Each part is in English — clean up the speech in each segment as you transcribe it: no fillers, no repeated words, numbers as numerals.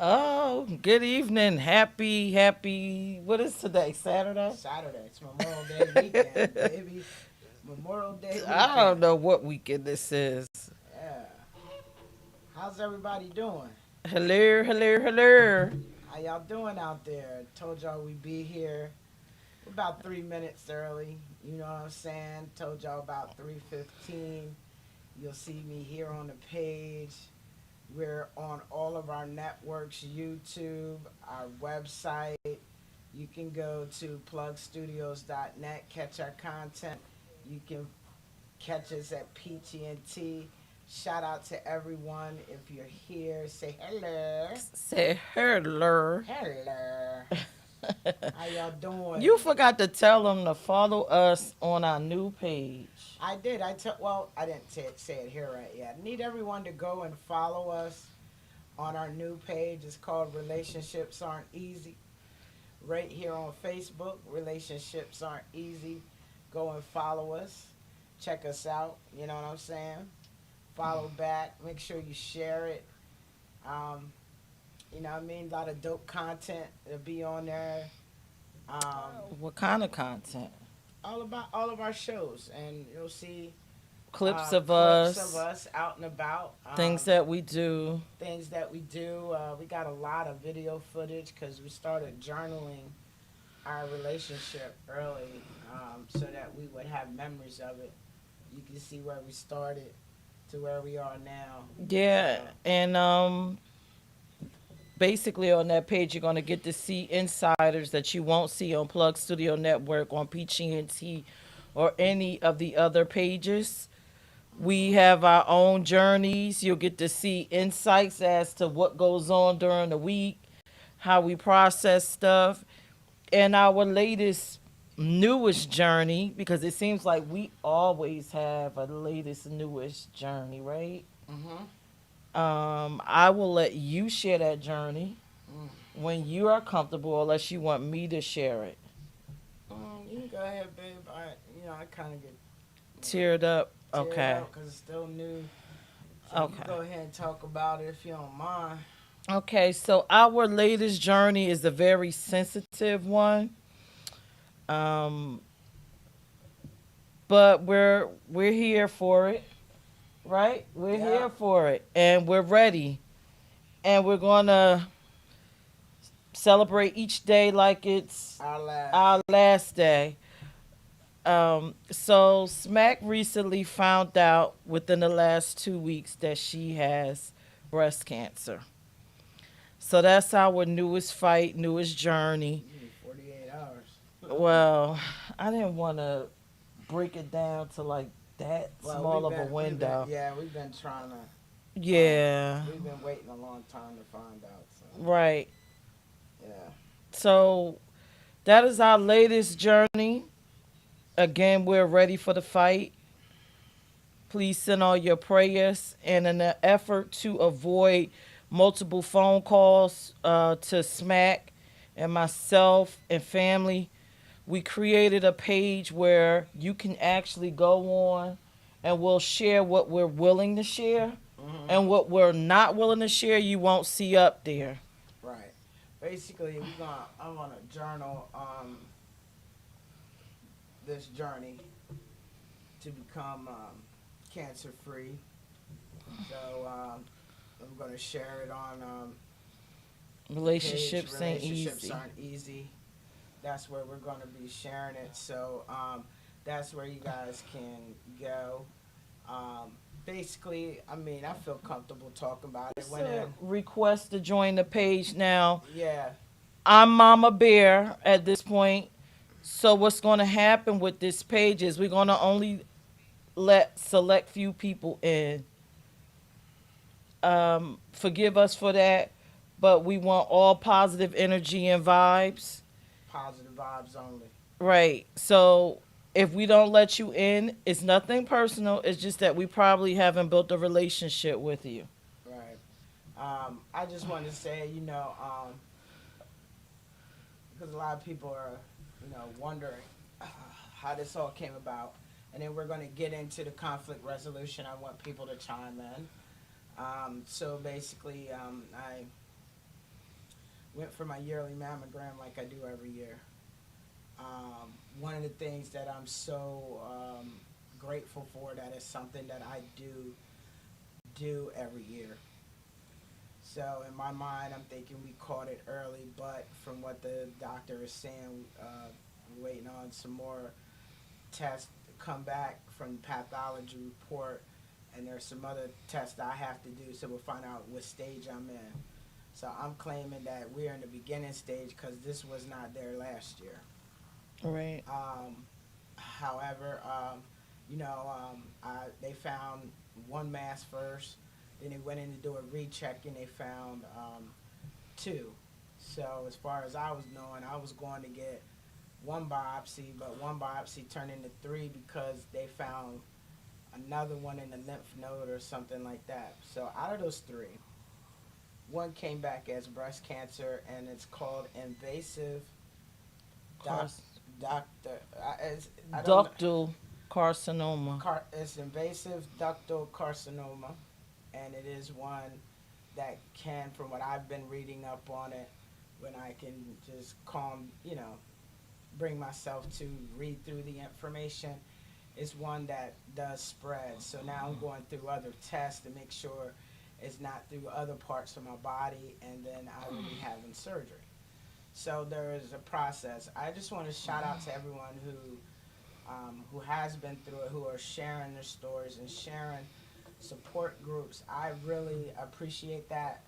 Oh, good evening. Happy. What is today? Saturday? Saturday. It's Memorial Day weekend, baby. Memorial Day I don't weekend. know what weekend this is. Yeah. How's everybody doing? Hello. How y'all doing out there? Told y'all we'd be here about 3 minutes early. You know what I'm saying? Told y'all about 3:15. You'll see me here on the page. We're on all of our networks, YouTube, our website. You can go to plugstudios.net, catch our content. You can catch us at PTNT. Shout out to everyone. If you're here, say hello. Say hello. Hello. How y'all doing? You forgot to tell them to follow us on our new page. I did. Well, I didn't say it here right yet. I need everyone to go and follow us on our new page. It's called Relationships Aren't Easy. Right here on Facebook, Relationships Aren't Easy. Go and follow us. Check us out. You know what I'm saying? Follow back. Make sure you share it. Um, you know what I mean? A lot of dope content will be on there. What kind of content? All about all of our shows, and you'll see Clips of clips of us, us out and about. things that we do. Things that we do. We got a lot of video footage because we started journaling our relationship early, so that we would have memories of it. You can see where we started to where we are now. Yeah, So and basically on that page you're going to get to see insiders that you won't see on Plug Studio Network, on PGNT, or any of the other pages. We have our own journeys. You'll get to see insights as to what goes on during the week, how we process stuff, and our latest newest journey, because it seems like we always have a latest newest journey, right? mm-hmm. I will let you share that journey mm. when you are comfortable, unless you want me to share it. You can go ahead, babe. I kind of get, you know, Tear it up. teared Okay. up because it's still new. So you can Okay. go ahead and talk about it if you don't mind. Okay. So our latest journey is a very sensitive one. Um, but we're here for it, right? We're Yeah, here for it, and we're ready, and we're gonna celebrate each day like it's our our last. last day. So Smack recently found out within the last 2 weeks that she has breast cancer. So that's our newest fight, newest journey. You need 48 hours. Well, I didn't want to break it down to like that Well, small of a window. we've been trying to, Yeah, we've been waiting a long time to find out. So, right. yeah. So that is our latest journey. Again, we're ready for the fight. Please send all your prayers. And in an effort to avoid multiple phone calls to Smack and myself and family, we created a page where you can actually go on and we'll share what we're willing to share. hmm And what we're not willing to share, you won't see up there. Right. Basically, I'm gonna journal this journey to become cancer free. So I'm gonna share it on the page. Relationships ain't Relationships easy. aren't easy. That's where we're gonna be sharing it. So that's where you guys can go. Basically, I mean, I feel comfortable talking about it. It's Went a in, request to join the page now. yeah, I'm Mama Bear at this point. So what's going to happen with this page is we're going to only let select few people in. Forgive us for that, but we want all positive energy and vibes. positive vibes only. Right. So if we don't let you in, it's nothing personal. It's just that we probably haven't built a relationship with you. Right. I just wanted to say, because a lot of people are, wondering how this all came about. And then we're going to get into the conflict resolution. I want people to chime in. So basically, I Went for my yearly mammogram like I do every year. One of the things that I'm so grateful for, that is something that I do every year. So in my mind, I'm thinking we caught it early, but from what the doctor is saying, we're waiting on some more tests to come back from the pathology report, and there's some other tests that I have to do, so we'll find out what stage I'm in. So I'm claiming that we're in the beginning stage because this was not there last year. Right. However, they found one mass first. Then they went in to do a recheck and they found two. So as far as I was knowing, I was going to get one biopsy, but one biopsy turned into three because they found another one in the lymph node or something like that. So out of those three, one came back as breast cancer, and it's called invasive doc, Cars- doctor. I don't know. ductal carcinoma. It's invasive ductal carcinoma, and it is one that can, from what I've been reading up on it, when I can just bring myself to read through the information, is one that does spread. So now I'm going through other tests to make sure it's not through other parts of my body, and then I will be having surgery. So there is a process. I just want to shout out to everyone who has been through it, who are sharing their stories and sharing support groups. I really appreciate that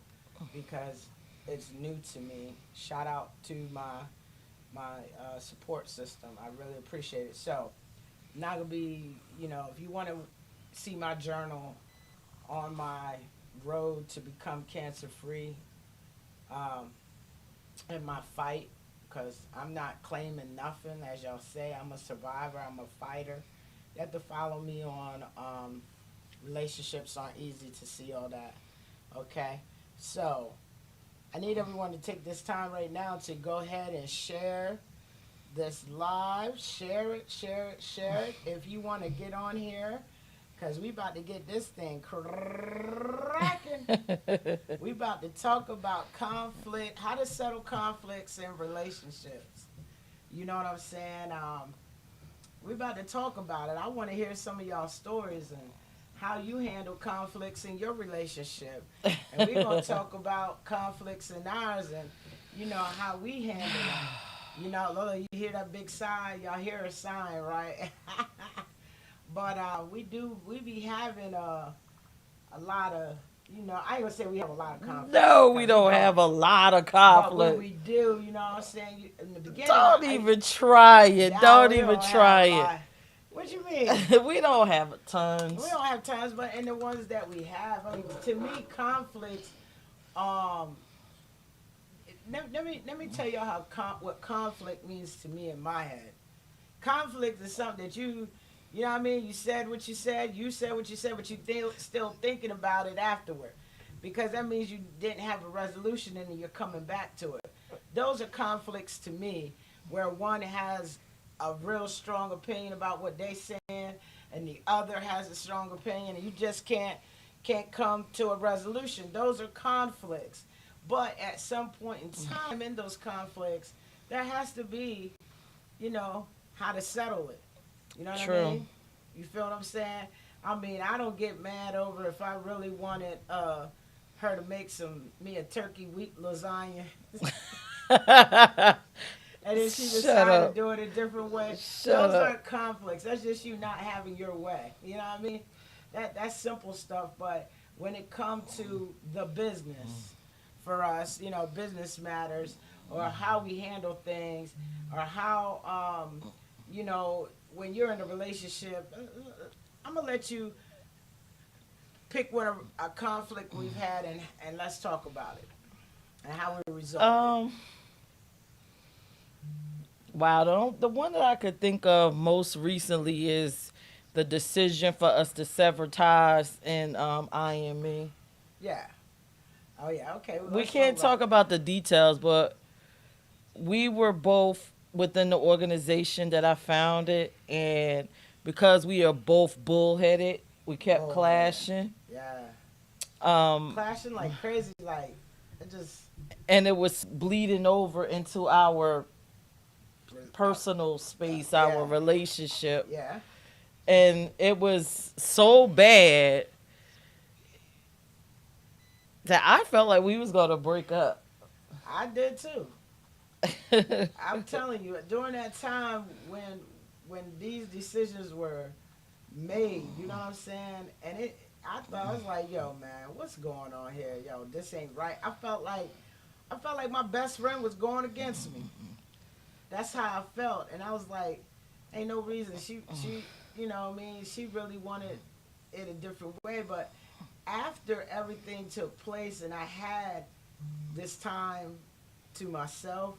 because it's new to me. Shout out to my support system. I really appreciate it. So, not gonna be, if you want to see my journal on my road to become cancer free, um, in my fight, because I'm not claiming nothing, as y'all say. I'm a survivor. I'm a fighter. You have to follow me on relationships aren't easy to see all that. Okay, so I need everyone to take this time right now to go ahead and share this live. Share it, share it, share it. If you want to get on here, because we about to get this thing cracking. We about to talk about conflict, how to settle conflicts in relationships. You know what I'm saying? We about to talk about it. I want to hear some of y'all stories and how you handle conflicts in your relationship. And we're going to talk about conflicts in ours and, how we handle them. Lola, you hear that big sigh? Y'all hear a sign, right? But we be having a lot of, I ain't gonna say we have a lot of conflict. No, we 'Cause don't have a lot of but when conflict. we do, you know what I'm saying? In the beginning, Don't even try it. no, Don't we even don't have try a it. lot. What you mean? We don't have We tons. don't have tons, but in the ones that we have, I mean, to me, conflicts. Um, let me tell y'all how what conflict means to me in my head. Conflict is something that you know what I mean. You said what you said. You said what you said, but you still thinking about it afterward, because that means you didn't have a resolution and you're coming back to it. Those are conflicts to me, where one has a real strong opinion about what they saying, and the other has a strong opinion, and you just can't come to a resolution. Those are conflicts. But at some point in time in those conflicts, there has to be, how to settle it. You know what I True. mean? You feel what I'm saying? I mean, I don't get mad over if I really wanted her to make me a turkey wheat lasagna, and then she Shut decided to up. do it a different way. Shut Those up. aren't conflicts. That's just you not having your way. You know what I mean? That's simple stuff. But when it comes to the business, for us, business matters, or how we handle things, or how when you're in a relationship. I'm gonna let you pick what a conflict we've had, and let's talk about it and how we resolved it. Um. Wow. The one that I could think of most recently is the decision for us to sever ties in IME. Yeah. Oh yeah. Okay. Well, We let's talk can't about talk it. about the details, but we were both within the organization that I founded, and because we are both bullheaded, we kept Oh man. clashing. Yeah. Um, Clashing like crazy, like. It just and it was bleeding over into our personal space, our yeah, relationship. yeah. And it was so bad that I felt like we was gonna break up. I did too. I'm telling you, during that time when these decisions were made, you know what I'm saying? And I thought I was like, yo, man, what's going on here? Yo, this ain't right. I felt like my best friend was going against me. That's how I felt, and I was like, ain't no reason. She, you know, what I mean, she really wanted it a different way. But after everything took place, and I had this time to myself,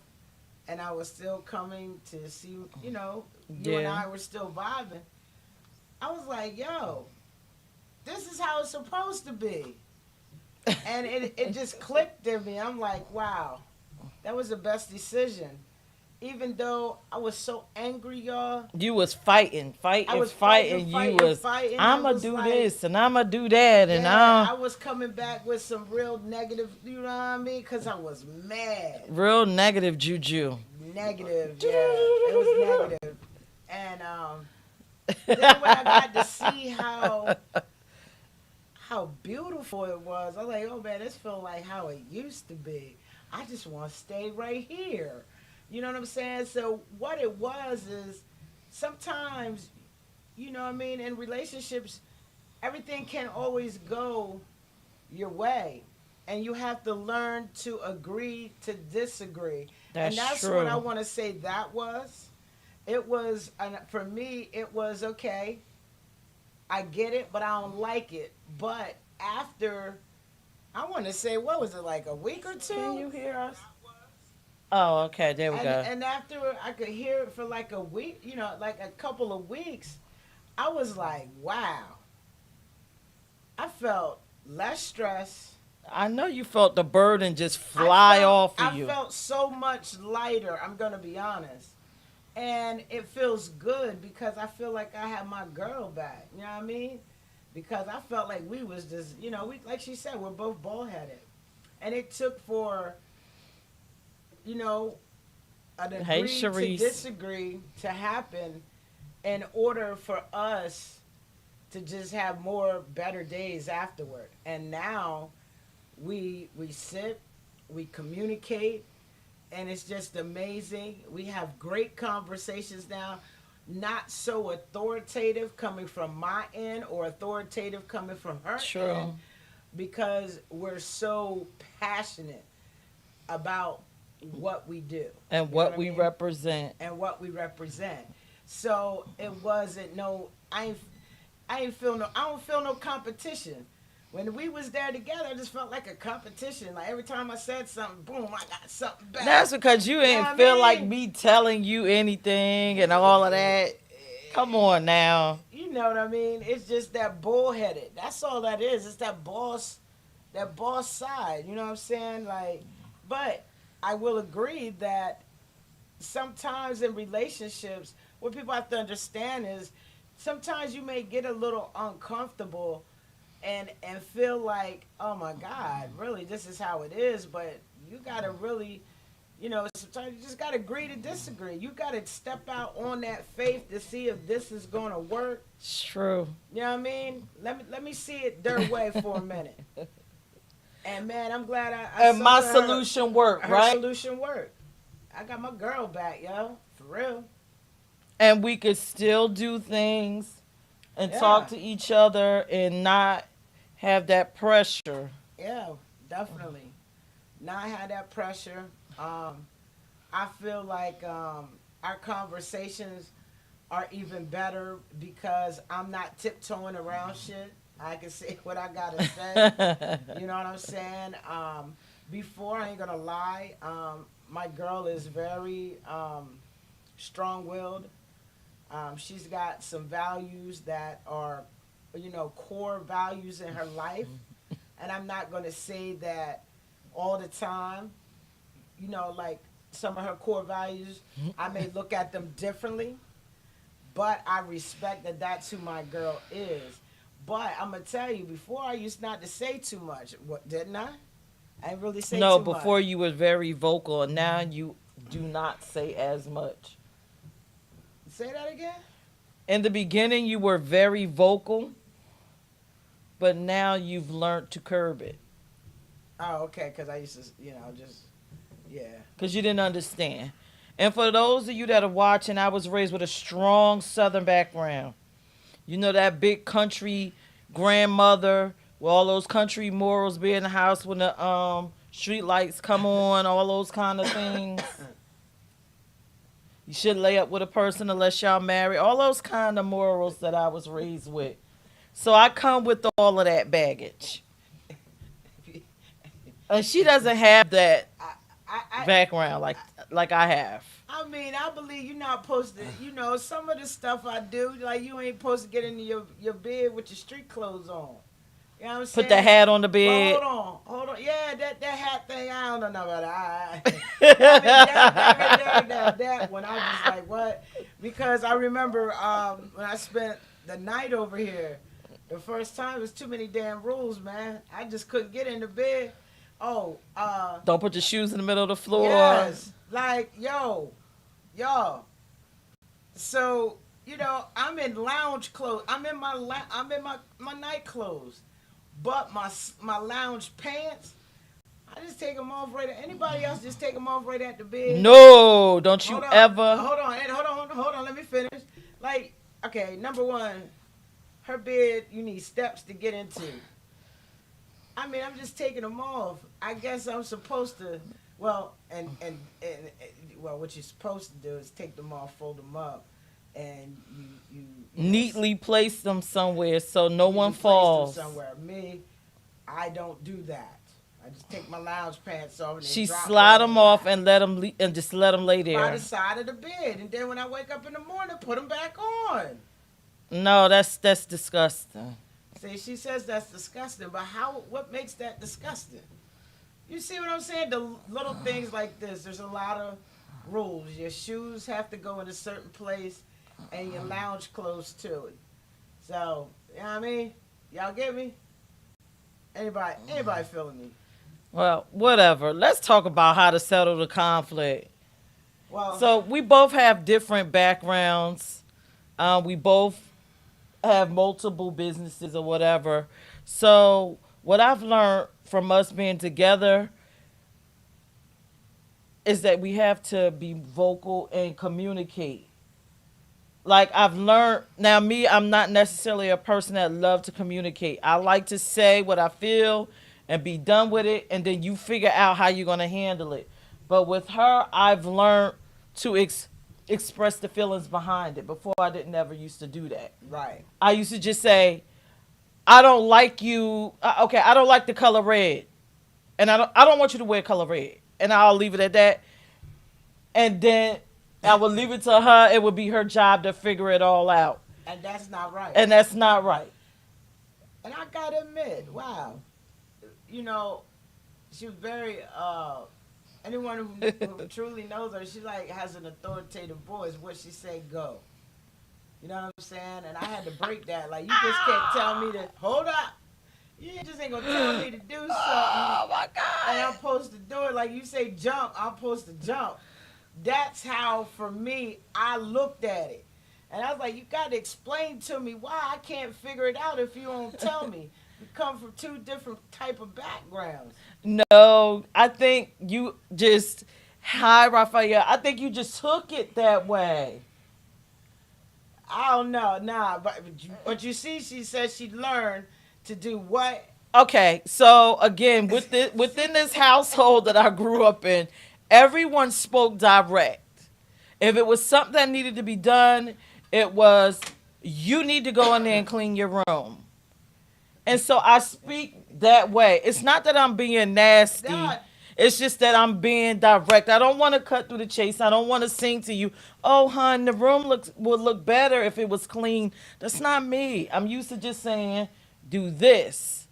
and I was still coming to see, you know, you and Yeah. I were still vibing. I was like, yo, this is how it's supposed to be. And it just clicked in me. I'm like, wow, that was the best decision. Even though I was so angry, y'all, You was fighting, I fighting, was fighting, fighting. You fighting, was, fighting. I I'ma was do like, this and I'ma do that and yeah, I'm I was coming back with some real negative, you know what I mean? Because I was mad. real negative juju. Negative, yeah. It was negative. And then when I got to see how beautiful it was, I was like, oh man, this felt like how it used to be. I just want to stay right here. You know what I'm saying? So what it was is sometimes, you know what I mean, in relationships, everything can't always go your way. And you have to learn to agree to disagree. And That's that's what I true. want to say that was. It was, and for me, it was okay. I get it, but I don't like it. But after, I want to say, what was it, like a week or Can two? you hear us? Oh, okay, there we And go. and after I could hear it for like a week, you know, like a couple of weeks, I was like, wow. I felt less stress. I know you felt the burden just fly off of I you. felt so much lighter, I'm gonna be honest. And it feels good because I feel like I have my girl back. You know what I mean? Because I felt like we was just, you know, we like she said, we're both bald headed, and it took for, you know, an Hey, agree to Sharice. disagree to happen in order for us to just have more better days afterward. And now we sit, we communicate, and it's just amazing. We have great conversations now, not so authoritative coming from my end or authoritative coming from her end, True. because we're so passionate about what we do. And You know what what I we mean? represent. And what we represent. So it wasn't no I ain't feel no I don't feel no competition. When we was there together, I just felt like a competition. Like every time I said something, boom, I got something back. That's because you You know ain't what feel I like mean? me telling you anything and all of that. Come on now. You know what I mean? It's just that bullheaded. That's all that is. It's that boss side. You know what I'm saying? Like, but I will agree that sometimes in relationships, what people have to understand is sometimes you may get a little uncomfortable and feel like, oh my God, really, this is how it is. But you gotta really, you know, sometimes you just gotta agree to disagree. You gotta step out on that faith to see if this is gonna work. It's true. You know what I mean? Let me see it their way for a minute. And man, I'm glad I And saw my her solution worked, her right? solution worked. I got my girl back, yo, for real. And we could still do things and talk Yeah, to each other and not have that pressure. yeah, definitely. Not had that pressure. Um, I feel like our conversations are even better because I'm not tiptoeing around shit. I can say what I gotta say. You know what I'm saying? Before, I ain't gonna lie, my girl is very strong willed. She's got some values that are, you know, core values in her life. And I'm not gonna say that all the time. You know, like some of her core values, I may look at them differently, but I respect that that's who my girl is. But I'm gonna tell you, before I used not to say too much. What didn't I? I ain't really say No, too much. before you were very vocal, and now you do not say as much. Say that again. In the beginning, you were very vocal, but now you've learned to curb it Oh, okay. Because I used to, just yeah. because you didn't understand. And for those of you that are watching, I was raised with a strong Southern background. You know that big country grandmother with all those country morals, be in the house when the street lights come on, all those kind of things. You should lay up with a person unless y'all married. All those kind of morals that I was raised with. So I come with all of that baggage. And she doesn't have that I, I, background like I have. I mean, I believe you're not supposed to. Some of the stuff I do, like you ain't supposed to get into your bed with your street clothes on. You know what I'm saying? Put the hat on the Well, bed. hold on. Yeah, that hat thing. I don't know about that. I mean, that when I was just like, what? Because I remember when I spent the night over here, the first time, it was too many damn rules, man. I just couldn't get into bed. Oh, Don't put your shoes in the middle of the floor. yes, like y'all. So I'm in lounge clothes. I'm in my night clothes, but my lounge pants. I just take them off right. Anybody else just take them off right at the bed? No, don't you Hold on, ever. hold on. Let me finish. Like, okay, number one, her bed you need steps to get into. I mean, I'm just taking them off. I guess I'm supposed to. Well, well, what you're supposed to do is take them off, fold them up, and you Neatly place them somewhere so no you one can place them falls. somewhere. Me, I don't do that. I just take my lounge pants off and She drop slide them them off and let them and just let them lay by there. the side of the bed, and then when I wake up in the morning, put them back on. No, that's disgusting. See, she says that's disgusting, but what makes that disgusting? You see what I'm saying? The little things like this. There's a lot of rules. Your shoes have to go in a certain place, and your lounge clothes too. So, you know what I mean? Y'all get me? Anybody feeling me? Well, whatever. Let's talk about how to settle the conflict. Well, So we both have different backgrounds. We both have multiple businesses or whatever. So what I've learned from us being together is that we have to be vocal and communicate. Like I've learned now, me, I'm not necessarily a person that love to communicate. I like to say what I feel and be done with it, and then you figure out how you're gonna handle it. But with her, I've learned to express the feelings behind it. Before, I didn't ever used to do that. right. I used to just say, I don't like you. Okay, I don't like the color red, and I don't want you to wear color red, and I'll leave it at that. And then I would leave it to her. It would be her job to figure it all out, And that's not right. and that's not right. And I gotta admit, wow, she was very. Anyone who truly knows her, she like has an authoritative voice. What she say, go. You know what I'm saying? And I had to break that. Like, you just can't tell me to hold up. You just ain't gonna tell me to do something. Oh my And I'm God. supposed to do it. Like you say, jump. I'm supposed to jump. That's how, for me, I looked at it. And I was like, you got to explain to me why I can't figure it out if you don't tell me. We come from two different type of backgrounds. No, I think you just, hi, Raphael. I think you just took it that way. I don't know, nah, but you see, she said she learned to do what? Okay, so again, within this household that I grew up in, everyone spoke direct. If it was something that needed to be done, it was, you need to go in there and clean your room. And so I speak that way. It's not that I'm being nasty. Nah, It's just that I'm being direct. I don't want to cut through the chase. I don't want to sing to you, oh, hon, the room would look better if it was clean. That's not me. I'm used to just saying, do this.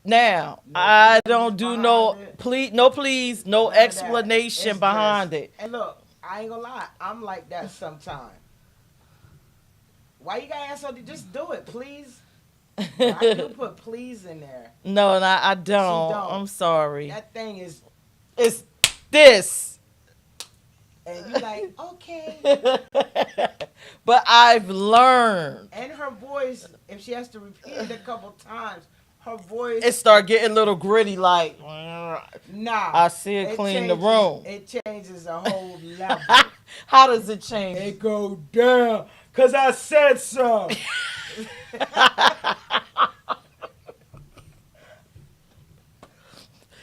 Now, no I please don't do behind it. please, no None of that. explanation It's behind just, it. and look, I ain't gonna lie, I'm like that sometimes. Why you gotta ask her to just do it, please? I do put please in there. No, and I don't. don't. I'm sorry. That thing is, It's this. and you like, okay. But I've learned. And her voice, if she has to repeat it a couple times, her voice. It start getting a little gritty, like, Nah. I see it clean the room. It changes a whole level. How does it change? It go down, cause I said so.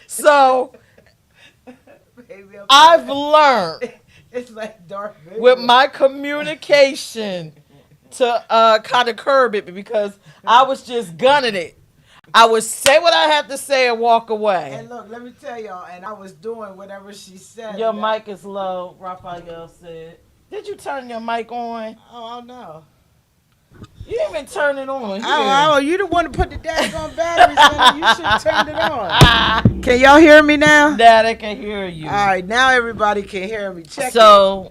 So, Baby, I've learned it's like Darth Vader. with my communication to kind of curb it because I was just gunning it. I would say what I had to say and walk away. And look, let me tell y'all, and I was doing whatever she said. Your mic is low, Raphael said. Did you turn your mic on? Oh no. You didn't even turn it on. Oh, you the one to put the daggone batteries in it. You should have turned it on. Can y'all hear me now? That I can hear you. All right, now everybody can hear me. Check So,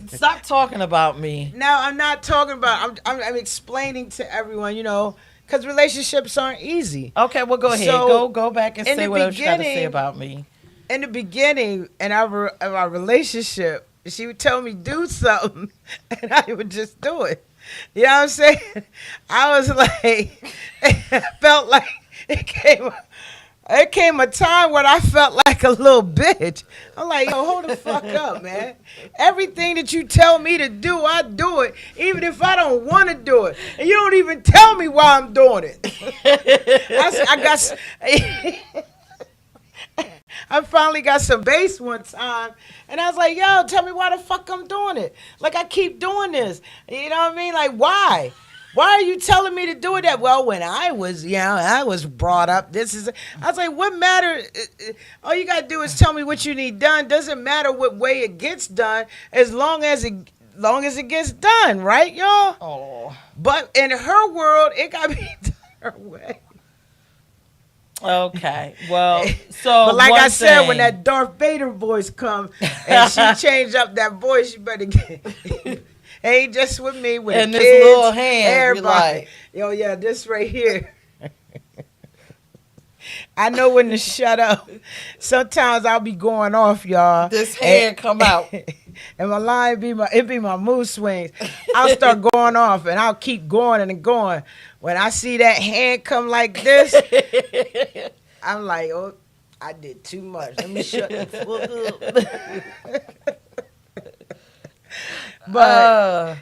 stop talking about me. No, I'm not talking about. I'm explaining to everyone, because relationships aren't easy. Okay, well, go ahead. So, Go back and in say the what else you got to say beginning- about me. In the beginning, in our relationship, she would tell me do something, and I would just do it. You know what I'm saying? I was like, I felt like it came a time when I felt like a little bitch. I'm like, yo, hold the fuck up, man. Everything that you tell me to do, I do it, even if I don't want to do it. And you don't even tell me why I'm doing it. I finally got some bass one time, and I was like, yo, tell me why the fuck I'm doing it. Like, I keep doing this. You know what I mean? Like, why? Why are you telling me to do it that? Well, when I was brought up, I was like, what matter? All you got to do is tell me what you need done. Doesn't matter what way it gets done, as long as it gets done, right, y'all? Oh. But in her world, it got to be done her way. Okay. Well, so but like one I said, thing- when that Darth Vader voice come and she changed up that voice, you better get. Ain't just with me, with and the this kids, little hand, be everybody. like, Yo, yeah, this right here. I know when to shut up. Sometimes I'll be going off, y'all. this hand come out. And my line be my mood swings. I'll start going off and I'll keep going and going. When I see that hand come like this, I'm like, oh, I did too much. Let me shut the fuck up. But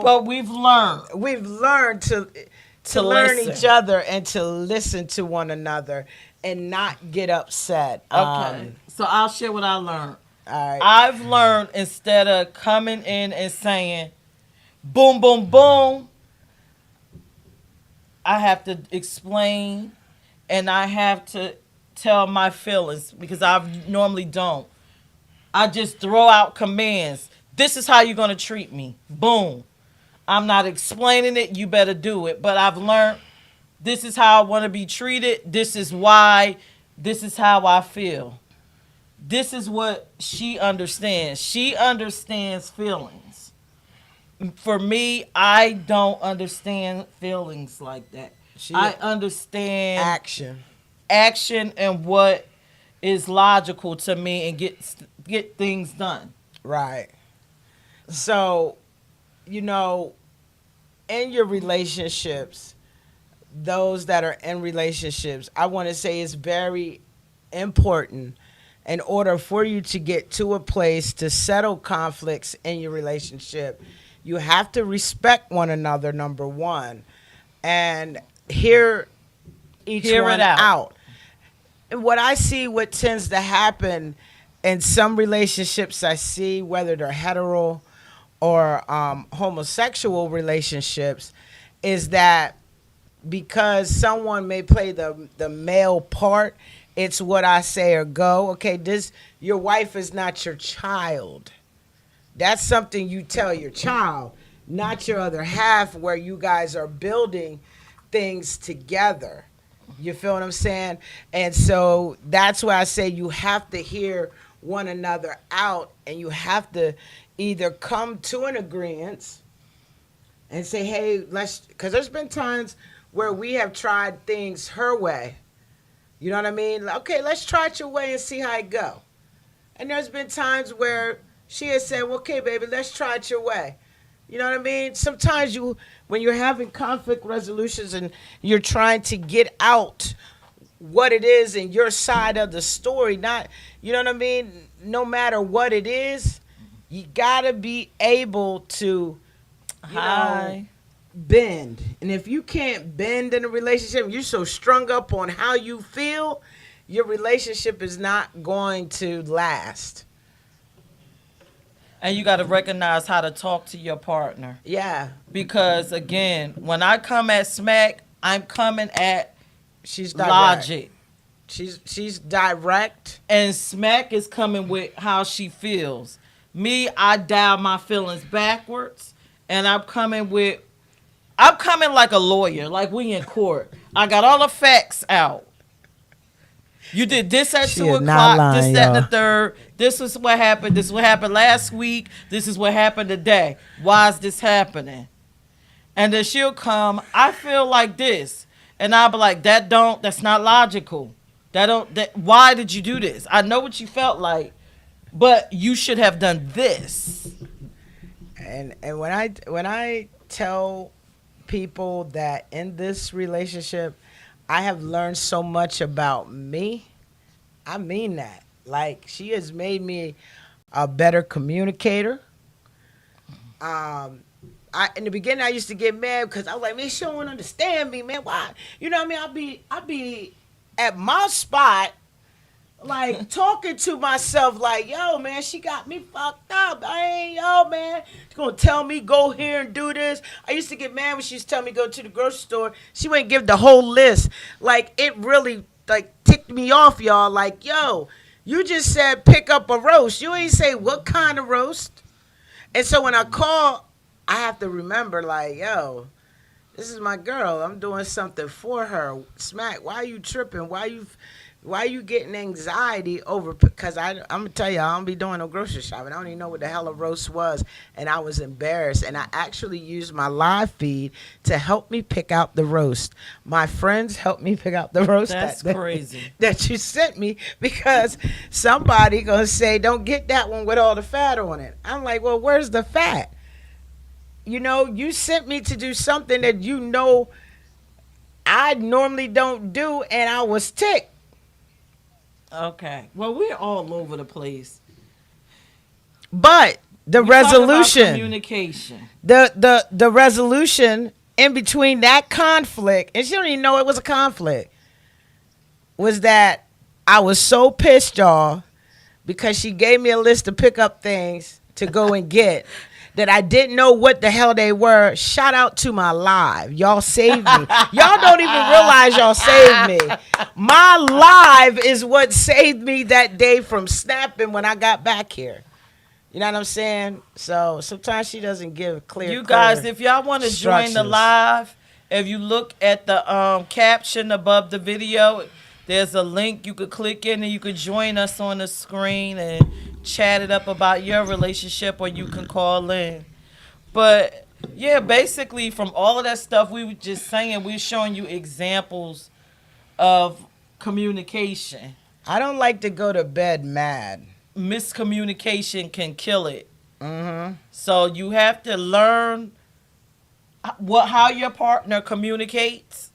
But we've learned to learn listen. each other and to listen to one another and not get upset. Okay. So I'll share what I learned. All right. I've learned instead of coming in and saying, boom, boom, boom, I have to explain and I have to tell my feelings because I normally don't. I just throw out commands. This is how you're going to treat me. Boom. I'm not explaining it. You better do it. But I've learned this is how I want to be treated. This is why. This is how I feel. This is what she understands. She understands feelings. For me, I don't understand feelings like that. I understand action and what is logical to me and get things done. Right. So, in your relationships, those that are in relationships, I want to say it's very important in order for you to get to a place to settle conflicts in your relationship. You have to respect one another, number one, and hear each one out. And what I see, what tends to happen in some relationships I see, whether they're hetero or homosexual relationships, is that because someone may play the male part, it's what I say or go. Okay, your wife is not your child. That's something you tell your child, not your other half, where you guys are building things together. You feel what I'm saying? And so that's why I say you have to hear one another out, and you have to either come to an agreement and say, hey, because there's been times where we have tried things her way. You know what I mean? Okay, let's try it your way and see how it go. And there's been times where she has said, well, okay, baby, let's try it your way. You know what I mean? Sometimes when you're having conflict resolutions and you're trying to get out what it is in your side of the story, not, you know what I mean? No matter what it is, you gotta be able to, bend. And if you can't bend in a relationship, you're so strung up on how you feel, your relationship is not going to last. And you got to recognize how to talk to your partner. Yeah. Because again, when I come at smack, I'm coming at She's direct. logic. She's direct. And smack is coming with how she feels. Me, I dial my feelings backwards. And I'm coming like a lawyer, like we in court. I got all the facts out. You did this at She 2 is not o'clock, lying, this, that, and y'all. the third. This is what happened. This is what happened last week. This is what happened today. Why is this happening? And then she'll come, I feel like this. And I'll be like, that's not logical. Why did you do this? I know what you felt like, but you should have done this. And when I tell people that in this relationship I have learned so much about me, I mean that. Like, she has made me a better communicator. In the beginning I used to get mad because I was like, man, she don't understand me, man. Why? You know what I mean? I'll be at my spot, like talking to myself like, yo, man, she got me fucked up. Yo, man, she's gonna tell me go here and do this. I used to get mad when she used to tell me go to the grocery store. She wouldn't give the whole list. Like, it really like ticked me off, y'all. Like, yo, you just said pick up a roast. You ain't say what kind of roast. And so when I call, I have to remember, like, yo, this is my girl. I'm doing something for her. Smack, why are you tripping? Why are you getting anxiety over? Because I'm going to tell you, I don't be doing no grocery shopping. I don't even know what the hell a roast was. And I was embarrassed. And I actually used my live feed to help me pick out the roast. My friends helped me pick out the roast. That's crazy. That you sent me, because somebody going to say, don't get that one with all the fat on it. I'm like, well, where's the fat? You know, you sent me to do something that you know I normally don't do, and I was ticked. Okay. Well, we're all over the place. But the We talking about resolution, communication. the resolution in between that conflict, and she don't even know it was a conflict, was that I was so pissed, y'all, because she gave me a list to pick up things to go and get that I didn't know what the hell they were. Shout out to my live. Y'all saved me. Y'all don't even realize y'all saved me. My live is what saved me that day from snapping when I got back here. You know what I'm saying? So sometimes she doesn't give clear. You guys, if y'all want to join the instructions. live, if you look at the caption above the video, there's a link you could click in and you could join us on the screen and chat it up about your relationship, or you can call in. But yeah, basically from all of that stuff we were just saying, we're showing you examples of communication. I don't like to go to bed mad. Miscommunication can kill it. Mm-hmm. So you have to learn how your partner communicates.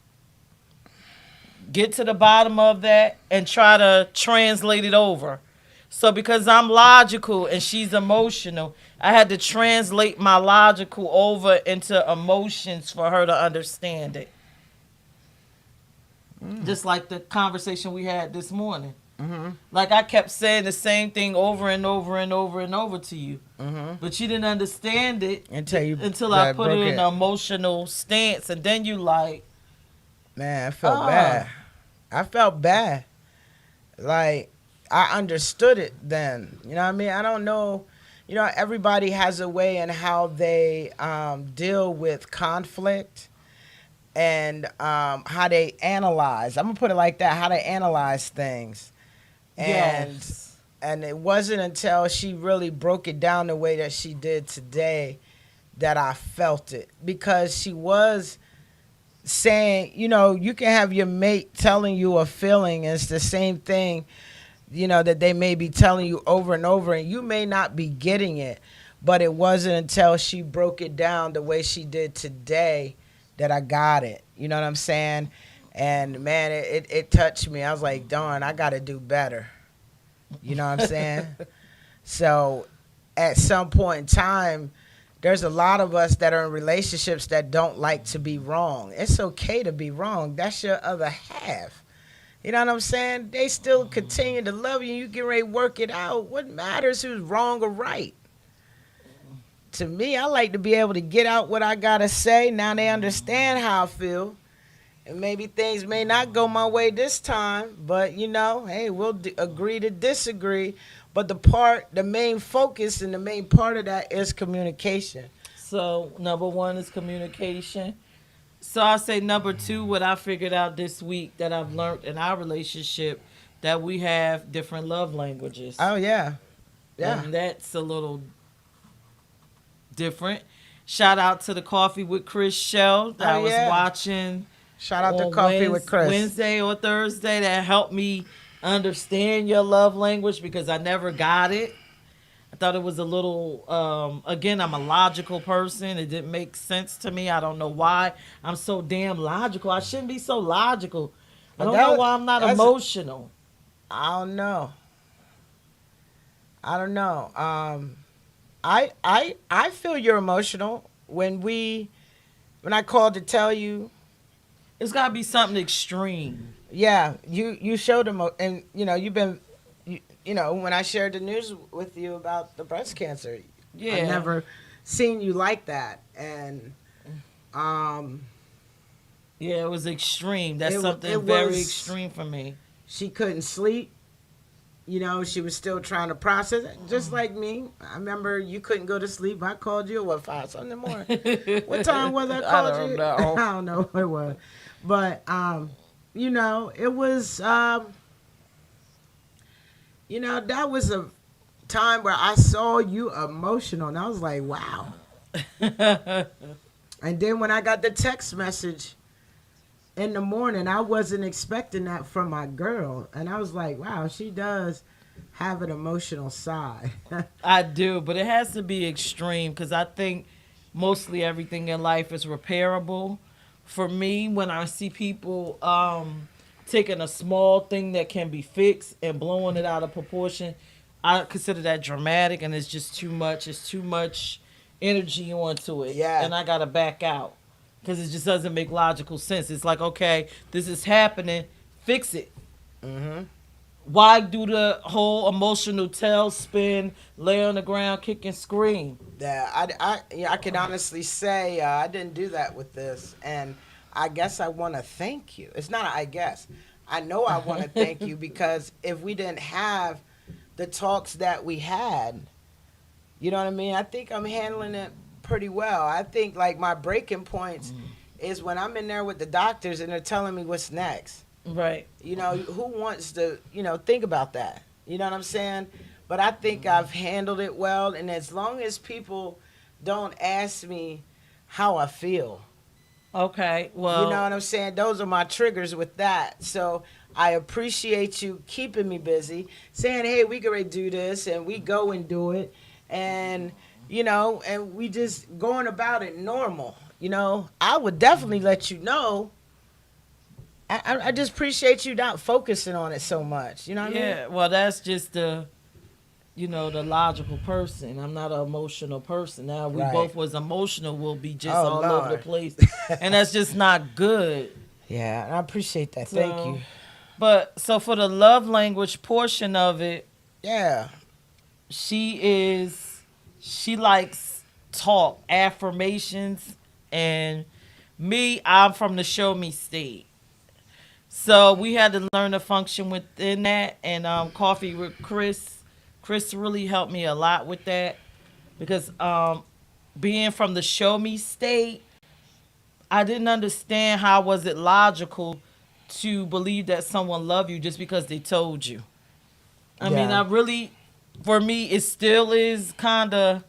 Get to the bottom of that and try to translate it over. So because I'm logical and she's emotional, I had to translate my logical over into emotions for her to understand it. Just like the conversation we had this morning. Mm-hmm. Like I kept saying the same thing over and over and over and over to you. Mm-hmm. But you didn't understand it Until I put it in an emotional stance. And then you like, man, I felt bad. I felt bad. Like, I understood it then. You know what I mean? I don't know. You know, everybody has a way in how they deal with conflict and how they analyze. I'm going to put it like that, how they analyze things. yes. And it wasn't until she really broke it down the way that she did today that I felt it, because she was saying, you know, you can have your mate telling you a feeling, and it's the same thing, you know, that they may be telling you over and over, and you may not be getting it. But it wasn't until she broke it down the way she did today that I got it. You know what I'm saying? And man, it touched me. I was like, darn, I got to do better. You know what I'm saying? So at some point in time, there's a lot of us that are in relationships that don't like to be wrong. It's okay to be wrong. That's your other half. You know what I'm saying? They still continue to love you. You get ready to work it out. What matters who's wrong or right? To me, I like to be able to get out what I got to say. Now they understand how I feel. And maybe things may not go my way this time, but you know, hey, we'll agree to disagree. But the main focus and the main part of that is communication. So number one is communication. So I say number two, what I figured out this week that I've learned in our relationship, that we have different love languages. Oh yeah, yeah. And that's a little different. Shout out to the Coffee with Chris show that I was watching. Shout out to Coffee with Chris. Wednesday or Thursday, that helped me understand your love language, because I never got it. I thought it was a little, again, I'm a logical person. It didn't make sense to me. I don't know why I'm so damn logical. I shouldn't be so logical. I don't know why I'm not emotional. I don't know. I feel you're emotional. When I called to tell you, it's got to be something extreme. Yeah, you showed them, and you know you've been, you know, when I shared the news with you about the breast cancer. Yeah, I never seen you like that, and yeah, it was extreme. That's something very extreme for me. She couldn't sleep. You know, she was still trying to process it, just like me. I remember you couldn't go to sleep. I called you at 5 something in the morning. What time was I called you? I don't know what it was. But, you know, it was, you know, that was a time where I saw you emotional, and I was like, wow. And then when I got the text message in the morning, I wasn't expecting that from my girl. And I was like, wow, she does have an emotional side. I do, but it has to be extreme, because I think mostly everything in life is repairable. For me, when I see people taking a small thing that can be fixed and blowing it out of proportion, I consider that dramatic, and it's just too much. It's too much energy onto it. Yeah. And I got to back out, because it just doesn't make logical sense. It's like, okay, this is happening, fix it. Mm-hmm. Why do the whole emotional tailspin, lay on the ground, kick and scream? Yeah, I can honestly say I didn't do that with this, and I guess I want to thank you. It's not I guess. I know I want to thank you, because if we didn't have the talks that we had, you know what I mean? I think I'm handling it pretty well. I think like my breaking points is when I'm in there with the doctors and they're telling me what's next. Right. You know, who wants to, you know, think about that? You know what I'm saying? But I think I've handled it well. And as long as people don't ask me how I feel. Okay, well. You know what I'm saying? Those are my triggers with that. So I appreciate you keeping me busy, saying, hey, we can do this, and we go and do it. And, you know, and we just going about it normal. You know, I would definitely let you know. I just appreciate you not focusing on it so much. You know what I mean? Yeah, well, that's just the logical person. I'm not an emotional person. Now, we both was emotional, we'll be just all over the place. And that's just not good. Yeah, I appreciate that. Thank you. But, so for the love language portion of it. Yeah. She likes talk, affirmations. And me, I'm from the show me state. So we had to learn to function within that, and Coffee with Chris really helped me a lot with that, because being from the show me state, I didn't understand how was it logical to believe that someone loved you just because they told you. I mean, for me, it still is kind of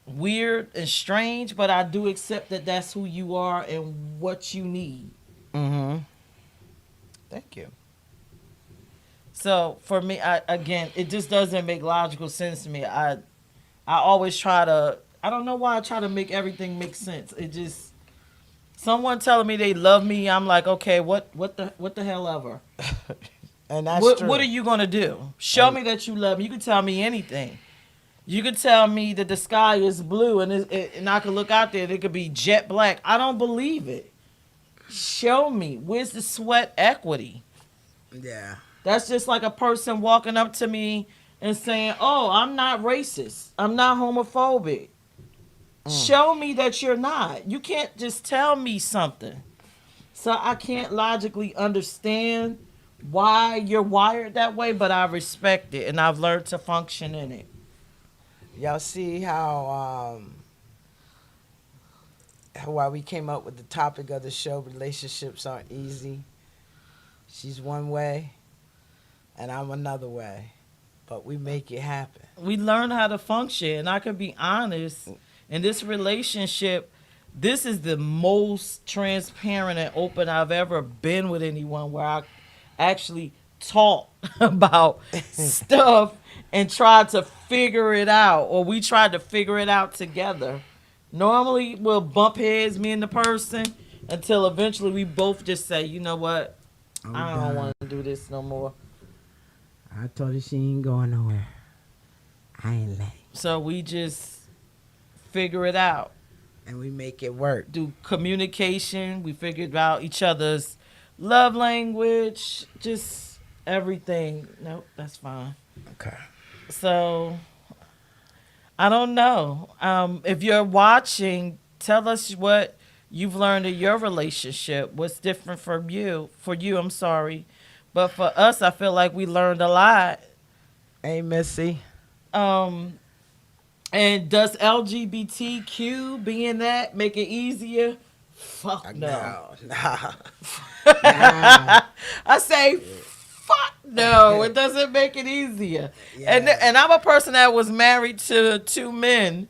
weird and strange, but I do accept that that's who you are and what you need. Mm-hmm. Thank you. So for me, again, it just doesn't make logical sense to me. I always try to. I don't know why I try to make everything make sense. It just someone telling me they love me. I'm like, okay, what the hell ever. And that's What true. what are you gonna do? Show me that you love me. You can tell me anything. You could tell me that the sky is blue and I could look out there and it could be jet black. I don't believe it. Show me. Where's the sweat equity? Yeah. That's just like a person walking up to me and saying, "Oh, I'm not racist. I'm not homophobic." Show me that you're not. You can't just tell me something. So I can't logically understand why you're wired that way, but I respect it and I've learned to function in it. Y'all see why we came up with the topic of the show, relationships aren't easy. She's one way and I'm another way. But we make it happen. We learn how to function, and I can be honest, in this relationship, this is the most transparent and open I've ever been with anyone, where I actually talk about stuff and try to figure it out, or we tried to figure it out together. Normally we'll bump heads, me and the person, until eventually we both just say, you know what, I don't want to do this no more. I told her she ain't going nowhere. I ain't late. So we just figure it out. And we make it work. Do communication. We figured out each other's love language, just everything. Nope, that's fine. Okay. So I don't know. If you're watching, tell us what you've learned in your relationship. What's different from you? For you, I'm sorry, but for us, I feel like we learned a lot. Hey, Missy. And does LGBTQ being that make it easier? Fuck no. Nah. I say, fuck no. It doesn't make it easier. Yeah. And I'm a person that was married to 2 men.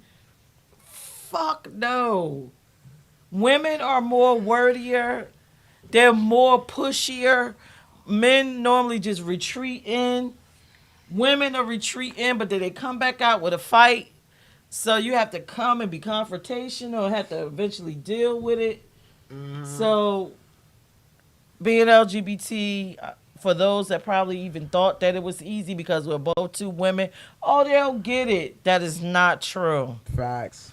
Fuck no. Women are more wordier. They're more pushier. Men normally just retreat in. Women are retreat in, but then they come back out with a fight. So you have to come and be confrontational, have to eventually deal with it. Mm-hmm. So being LGBT, for those that probably even thought that it was easy because we're both 2 women, oh, they'll get it. That is not true. Facts.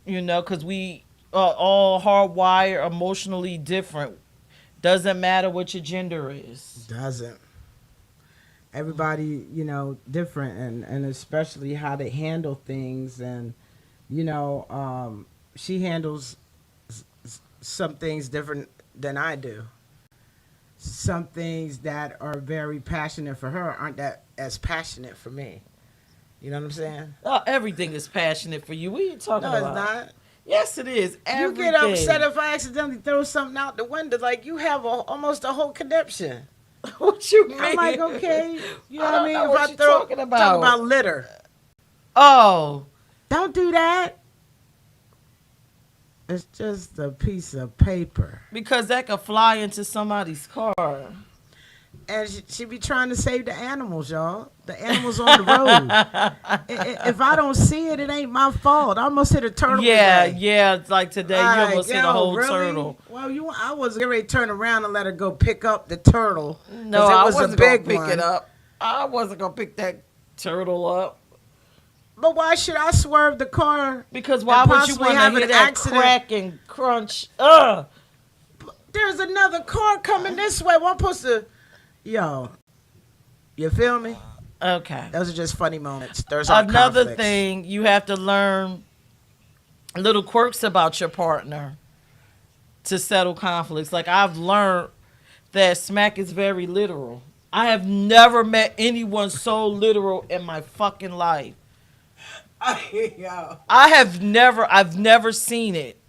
You know, because we are all hardwired emotionally different. Doesn't matter what your gender is. Doesn't. Everybody, different, and especially how they handle things. And, she handles some things different than I do. Some things that are very passionate for her aren't that as passionate for me. You know what I'm saying? Oh, everything is passionate for you. What are you talking No, about? it's not. Yes, it is. Everything. You get upset if I accidentally throw something out the window. Like, you have almost a whole conniption. What you mean? I'm like, okay. You know I what I don't mean? know If what I you're throw, talking about. talk about litter. Oh, Don't do that. It's just a piece of paper. because that could fly into somebody's car. And she be trying to save the animals, y'all. The animals on the road. If I don't see it, it ain't my fault. I almost hit a turtle Yeah, today. yeah. It's like today, you almost hit a whole really? turtle. Well, I was getting ready to turn around and let her go pick up the turtle. No, 'cause it I was wasn't a big gonna pick one. it up. I wasn't gonna pick that turtle up. But why should I swerve the car? Because why and would you possibly want to have hear an that accident? crack and crunch? Ugh. There's another car coming this way. Well, I'm supposed to, you feel me? Okay. Those are just funny moments. There's our Another conflicts. thing, you have to learn little quirks about your partner to settle conflicts. Like, I've learned that Smack is very literal. I have never met anyone so literal in my fucking life. Yo. I've never seen it.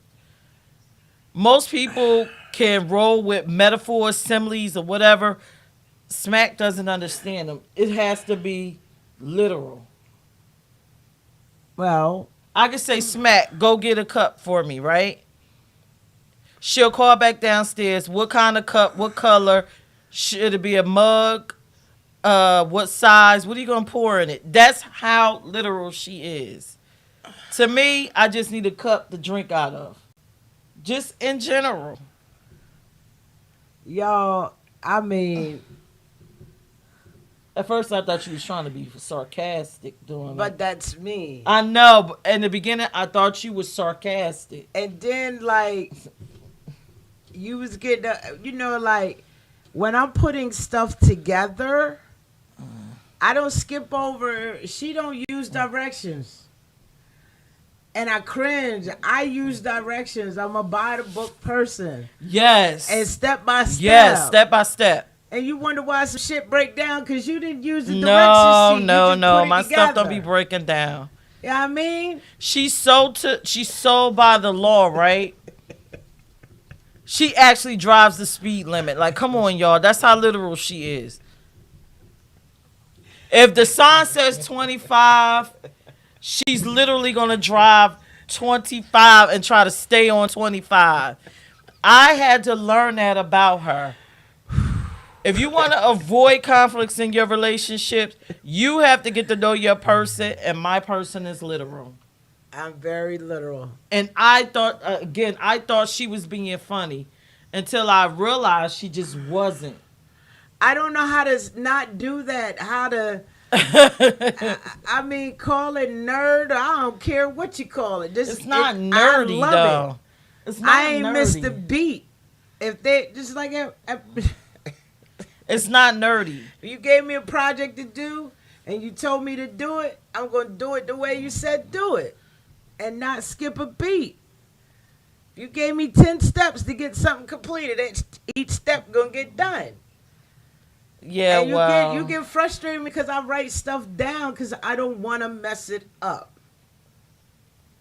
Most people can roll with metaphors, similes, or whatever. Smack doesn't understand them. It has to be literal. Well, I can say, Smack, go get a cup for me, right? She'll call back downstairs. What kind of cup? What color? Should it be a mug? What size? What are you gonna pour in it? That's how literal she is. To me, I just need a cup to drink out of. Just in general. y'all, I mean, At first, I thought you was trying to be sarcastic doing but it. that's me. I know, but in the beginning, I thought you was sarcastic. And then, like, you was getting, like, when I'm putting stuff together, I don't skip over. She don't use directions. And I cringe. I use directions. I'm a by the book person. Yes. And step by step. Yes, step by step. And you wonder why some shit break down because you didn't use the directions No, sheet. You no, just no. put it My stuff don't be together. breaking down. You know what I mean? She's so by the law, right? She actually drives the speed limit. Like, come on, y'all. That's how literal she is. If the sign says 25, she's literally going to drive 25 and try to stay on 25. I had to learn that about her. If you want to avoid conflicts in your relationships, you have to get to know your person, and my person is literal. I'm very literal. And I thought, I thought she was being funny until I realized she just wasn't. I don't know how to not do that. How to, I mean, call it nerd. I don't care what you call it. It's not nerdy, I love though. it. It's not I ain't nerdy. missed the beat. If they, just like, It's not nerdy. if you gave me a project to do and you told me to do it, I'm going to do it the way you said do it and not skip a beat. If you gave me 10 steps to get something completed, each step going to get done. Yeah, And well. you get frustrated because I write stuff down because I don't want to mess it up.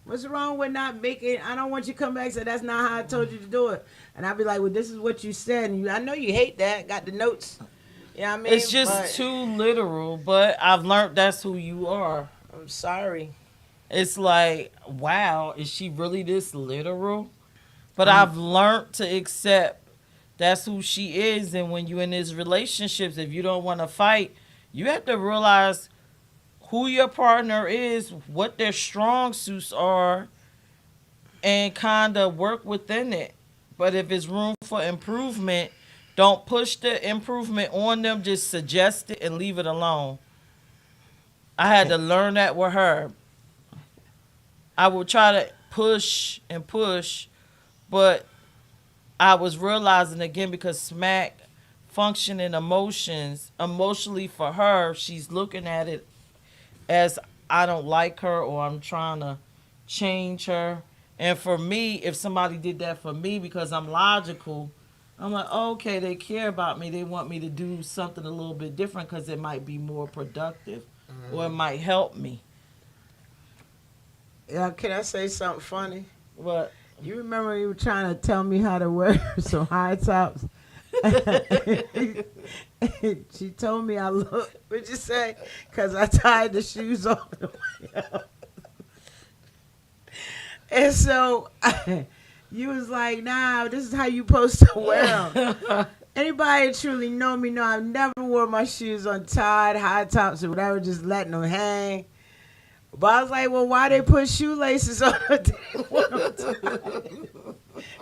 What's wrong with not making? I don't want you to come back and say that's not how I told you to do it. And I'll be like, well, this is what you said. And I know you hate that. Got the notes. You know what I mean? It's just too literal, but I've learned that's who you are. I'm sorry. It's like, wow, is she really this literal? But I've learned to accept that's who she is. And when you're in these relationships, if you don't want to fight, you have to realize who your partner is, what their strong suits are, and kind of work within it. But if it's room for improvement, don't push the improvement on them. Just suggest it and leave it alone. I had to learn that with her. I would try to push and push, but I was realizing again because Smack functioning emotionally for her, she's looking at it as I don't like her or I'm trying to change her. And for me, if somebody did that for me because I'm logical, I'm like, okay, they care about me. They want me to do something a little bit different because it might be more productive or it might help me. Yeah, can I say something funny? But You remember you were trying to tell me how to wear some high tops? She told me I look, what'd you say? Because I tied the shoes off the way up. And so you was like, nah, this is how you supposed to wear them. Anybody that truly know me know I've never wore my shoes untied, high tops or whatever, just letting them hang. But I was like, well, why they put shoelaces on them?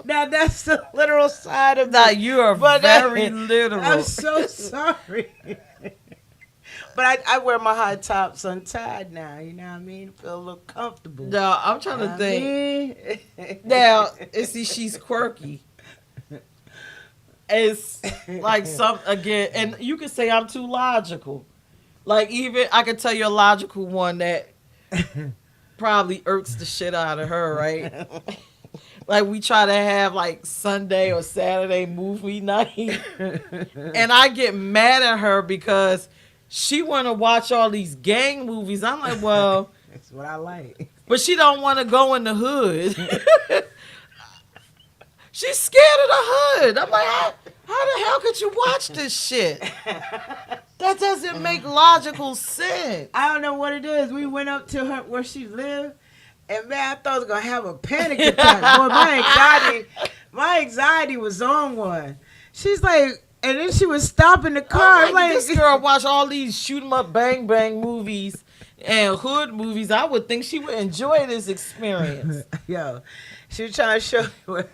Now that's the literal side of now it. you are But very literal. I'm so sorry. But I wear my high tops untied now, you know what I mean? Feel a little comfortable. No, I'm trying to think. think. Now, and see, she's quirky. It's like some again, and you can say I'm too logical. Like even I can tell you a logical one that probably irks the shit out of her, right? Like we try to have like Sunday or Saturday movie night, and I get mad at her because she want to watch all these gang movies. I'm like, well, That's what I like. but she don't want to go in the hood. She's scared of the hood. I'm like, how the hell could you watch this shit? That That doesn't make logical sense. I don't know what it is. We went up to her where she lived, and man, I thought I was gonna have a panic attack. Boy, my anxiety was on one. She's like, and then she was stopping the car. I'm Like, this girl watch all these shoot 'em up, bang bang movies and hood movies. I would think she would enjoy this experience. yo, she was trying to show me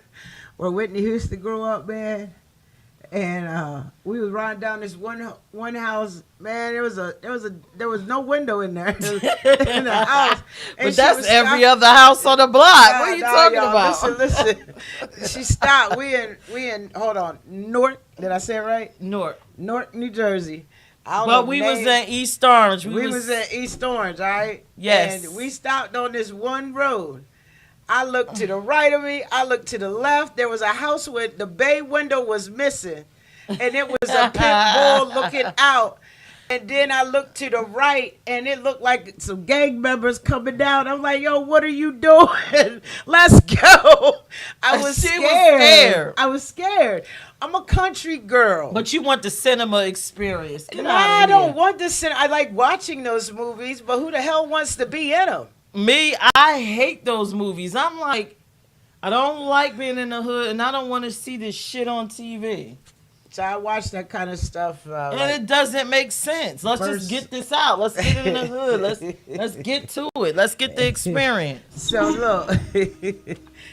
where Whitney Houston grew up, man. And we was riding down this one house, man. There was no window in there in the house. And But that's every other house on the block. What are you talking about? Listen. She stopped. We in. Hold on, North. Did I say it right? North. North, New Jersey. I don't know But the we was name. in East Orange. We was in East Orange, all right? Yes. And we stopped on this one road. I looked to the right of me. I looked to the left. There was a house with the bay window was missing. And it was a pit bull looking out. And then I looked to the right, and it looked like some gang members coming down. I'm like, yo, what are you doing? Let's go. I was She scared. was scared. I was scared. I'm a country girl. But you want the cinema experience. Get Nah, out I of don't here. want this. I like watching those movies, but who the hell wants to be in them? Me, I hate those movies. I'm like, I don't like being in the hood, and I don't want to see this shit on TV. So I watch that kind of stuff. And it doesn't make sense. Let's just get this out. Let's get it in the hood. Let's get to it. Let's get the experience. So look,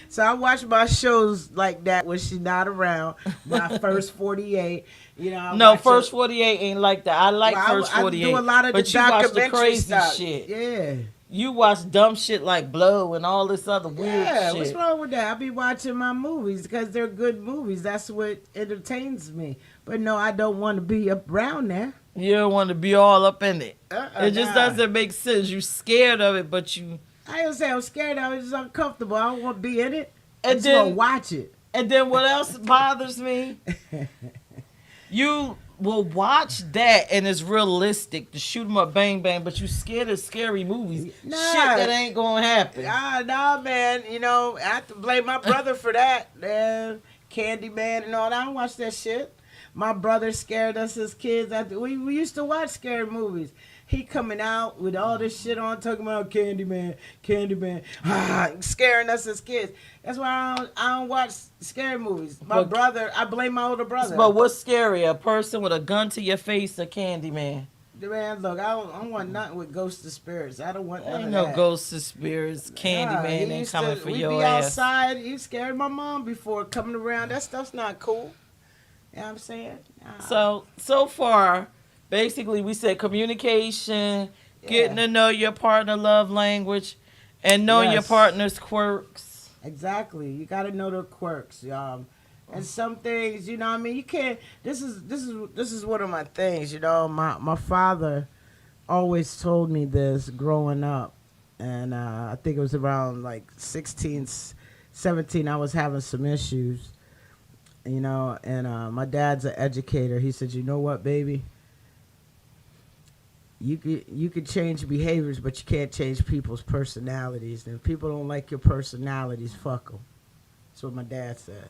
so I watch my shows like that when she's not around. My first 48, you know. No, First 48 ain't like that. I like First 48. I do a lot of but the you watch the documentary crazy stuff. shit. Yeah. You watch dumb shit like Blow and all this other weird Yeah, shit. what's wrong with that? I be watching my movies because they're good movies. That's what entertains me. But no, I don't want to be around there. You don't want to be all up in it. It just Nah. doesn't make sense. You scared of it, but you. I didn't say I'm scared. I was just uncomfortable. I don't want to be in it. I And just want to then, watch it. and then what else bothers me? You will watch that and it's realistic to shoot 'em up, bang bang, but you scared of scary movies. Nah. Shit that ain't gonna happen. Nah, man. You know, I have to blame my brother for that. Candyman and all that. I don't watch that shit. My brother scared us as kids. We used to watch scary movies. He coming out with all this shit on, talking about Candyman, scaring us as kids. That's why I don't watch scary movies. My brother, I blame my older brother. But what's scary? A person with a gun to your face or Candyman? Man, look, I don't want nothing with ghosts or spirits. I don't want none Ain't of no that. ghosts or spirits. Candyman He ain't used coming to- for we'd your be ass. outside. He scared my mom before coming around. That stuff's not cool. You know what I'm saying? So far, basically, we said communication, getting to know your partner love language, and knowing your Yes. partner's quirks. Exactly. You got to know their quirks, and some things, you know what I mean? You can't. This is one of my things, you know. My father always told me this growing up, and I think it was around like 16, 17. I was having some issues, you know, and my dad's an educator. He said, "You know what, baby? You could change behaviors, but you can't change people's personalities. And if people don't like your personalities, fuck them." That's what my dad said.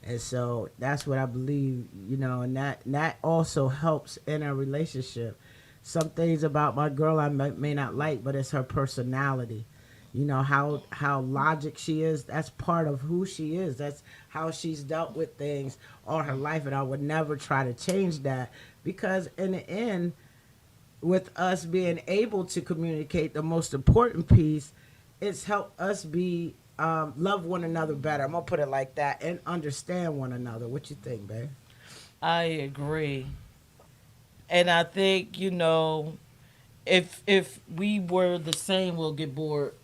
And so that's what I believe, you know, and that also helps in a relationship. Some things about my girl I may not like, but it's her personality. You know, how logic she is, that's part of who she is. That's how she's dealt with things all her life, and I would never try to change that, because in the end, with us being able to communicate, the most important piece, it's helped us be love one another better. I'm gonna put it like that, and understand one another. What you think, babe? I agree. And I think, you know, if we were the same, we'll get bored.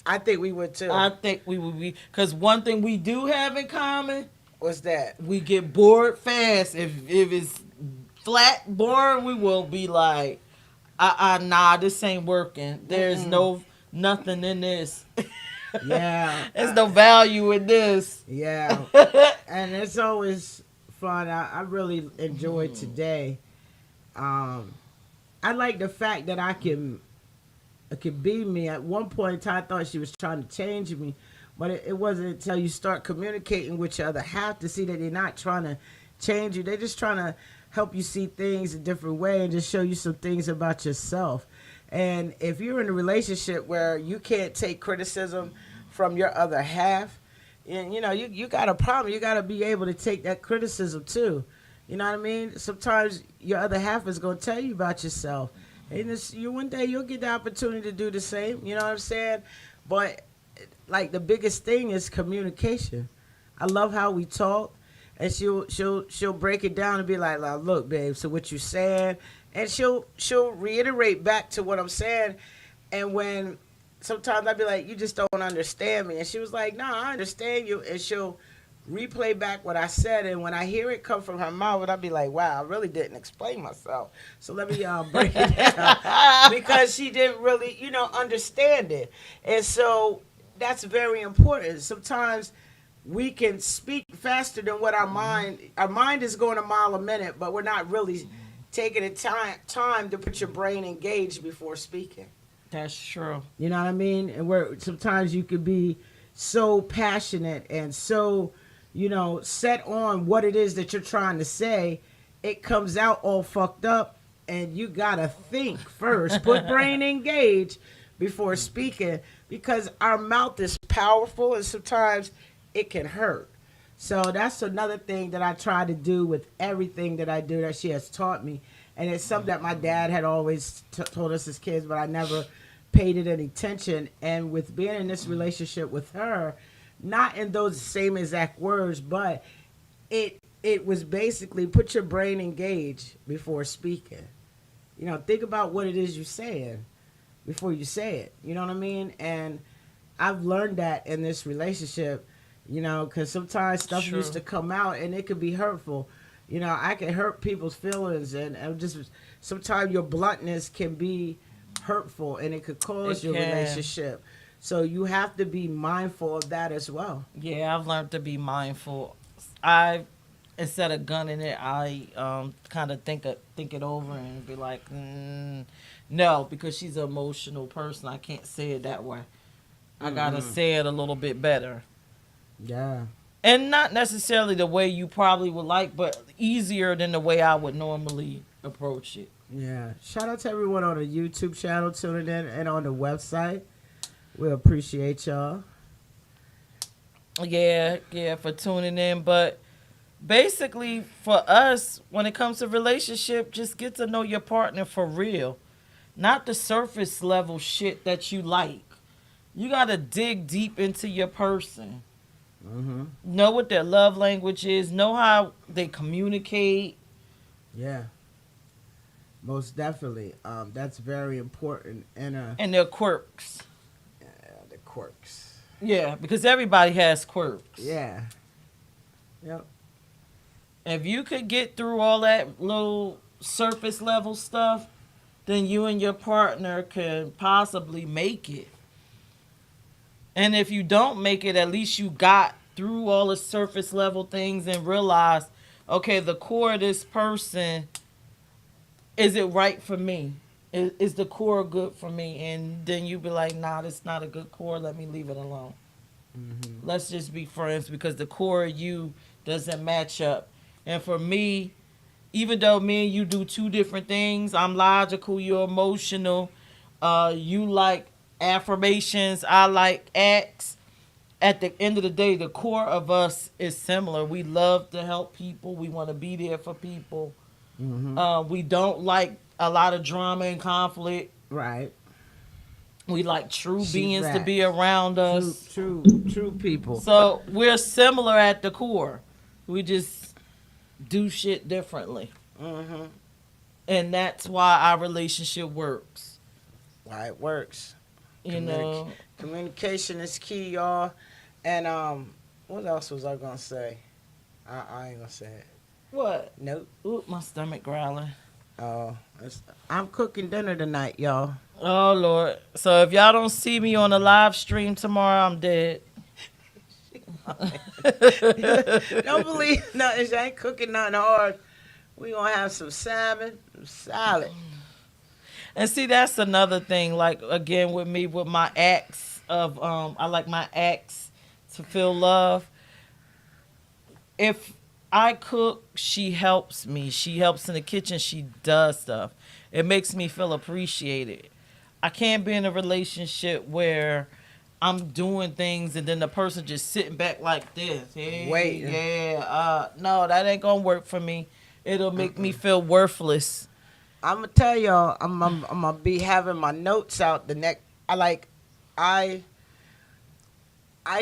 I think we would too. I think we would be, because one thing we do have in common, What's that? we get bored fast. If it's flat boring, we will be like, nah, this ain't working. There's nothing in this. Yeah. There's no value in this. Yeah. And it's always fun. I really enjoyed today. I like the fact that I can be me. At one point in time, I thought she was trying to change me, but it wasn't until you start communicating with each other, have to see that they're not trying to change you. They're just trying to help you see things a different way and just show you some things about yourself. And if you're in a relationship where you can't take criticism from your other half, and you got a problem. You got to be able to take that criticism too. You know what I mean? Sometimes your other half is going to tell you about yourself. And one day you'll get the opportunity to do the same. You know what I'm saying? But like the biggest thing is communication. I love how we talk, and she'll break it down and be like, "Look, babe, so what you saying?" And she'll reiterate back to what I'm saying. And when sometimes I'd be like, "You just don't understand me," and she was like, "No, I understand you," and she'll replay back what I said, and when I hear it come from her mouth, I'd be like, "Wow, I really didn't explain myself." So let me break it down because she didn't really, understand it, and so that's very important. Sometimes we can speak faster than what our mind is going a mile a minute, but we're not really taking the time to put your brain engaged before speaking. That's true. You know what I mean? And where sometimes you could be so passionate and so, set on what it is that you're trying to say, it comes out all fucked up, and you gotta think first. Put brain engaged before speaking, because our mouth is powerful and sometimes it can hurt. So that's another thing that I try to do with everything that I do that she has taught me. And it's something that my dad had always told us as kids, but I never paid it any attention. And with being in this relationship with her, not in those same exact words, but it was basically put your brain engaged before speaking. Think about what it is you're saying before you say it. You know what I mean? And I've learned that in this relationship, because sometimes stuff used to come out and it could be hurtful. I can hurt people's feelings, and just sometimes your bluntness can be hurtful and it could cause your relationship. So you have to be mindful of that as well. Yeah, I've learned to be mindful. Instead of gunning it, I kind of think it over and be like, no, because she's an emotional person. I can't say it that way. I gotta say it a little bit better. Yeah. And not necessarily the way you probably would like, but easier than the way I would normally approach it. Yeah. Shout out to everyone on the YouTube channel tuning in and on the website. We appreciate y'all. Yeah, for tuning in. But basically, for us, when it comes to relationship, just get to know your partner for real. Not the surface level shit that you like. You got to dig deep into your person. Mm-hmm. Know what their love language is. Know how they communicate. Yeah. Most definitely. That's very important. And their quirks. The quirks. Yeah, because everybody has quirks. Yeah. Yep. If you could get through all that little surface level stuff, then you and your partner could possibly make it. And if you don't make it, at least you got through all the surface level things and realized, okay, the core of this person, is it right for me? Is the core good for me? And then you be like, nah, this not a good core. Let me leave it alone. Mm-hmm. Let's just be friends because the core of you doesn't match up. And for me, even though me and you do two different things, I'm logical, you're emotional, you like affirmations, I like acts. At the end of the day, the core of us is similar. We love to help people. We want to be there for people. Mm-hmm. We don't like a lot of drama and conflict. Right. We like true She's beings to right. be around us. True people. So we're similar at the core. We just do shit differently. Mm-hmm. And that's why our relationship works. Why it works. You know? Communication is key, y'all. And what else was I gonna say? I ain't gonna say it. What? Nope. Ooh, my stomach growling. Oh, I'm cooking dinner tonight, y'all. Oh, Lord. So if y'all don't see me on the live stream tomorrow, I'm dead. Don't believe nothing. She ain't cooking nothing hard. We gonna have some salmon, some salad. And see, that's another thing. Like, again, with me, with my acts of, I like my acts to feel love. If I cook, she helps me. She helps in the kitchen. She does stuff. It makes me feel appreciated. I can't be in a relationship where I'm doing things and then the person just sitting back like this. Hey, Waiting. no, that ain't gonna work for me. It'll make me feel worthless. I'm gonna tell y'all, I'm gonna be having my notes out the next. I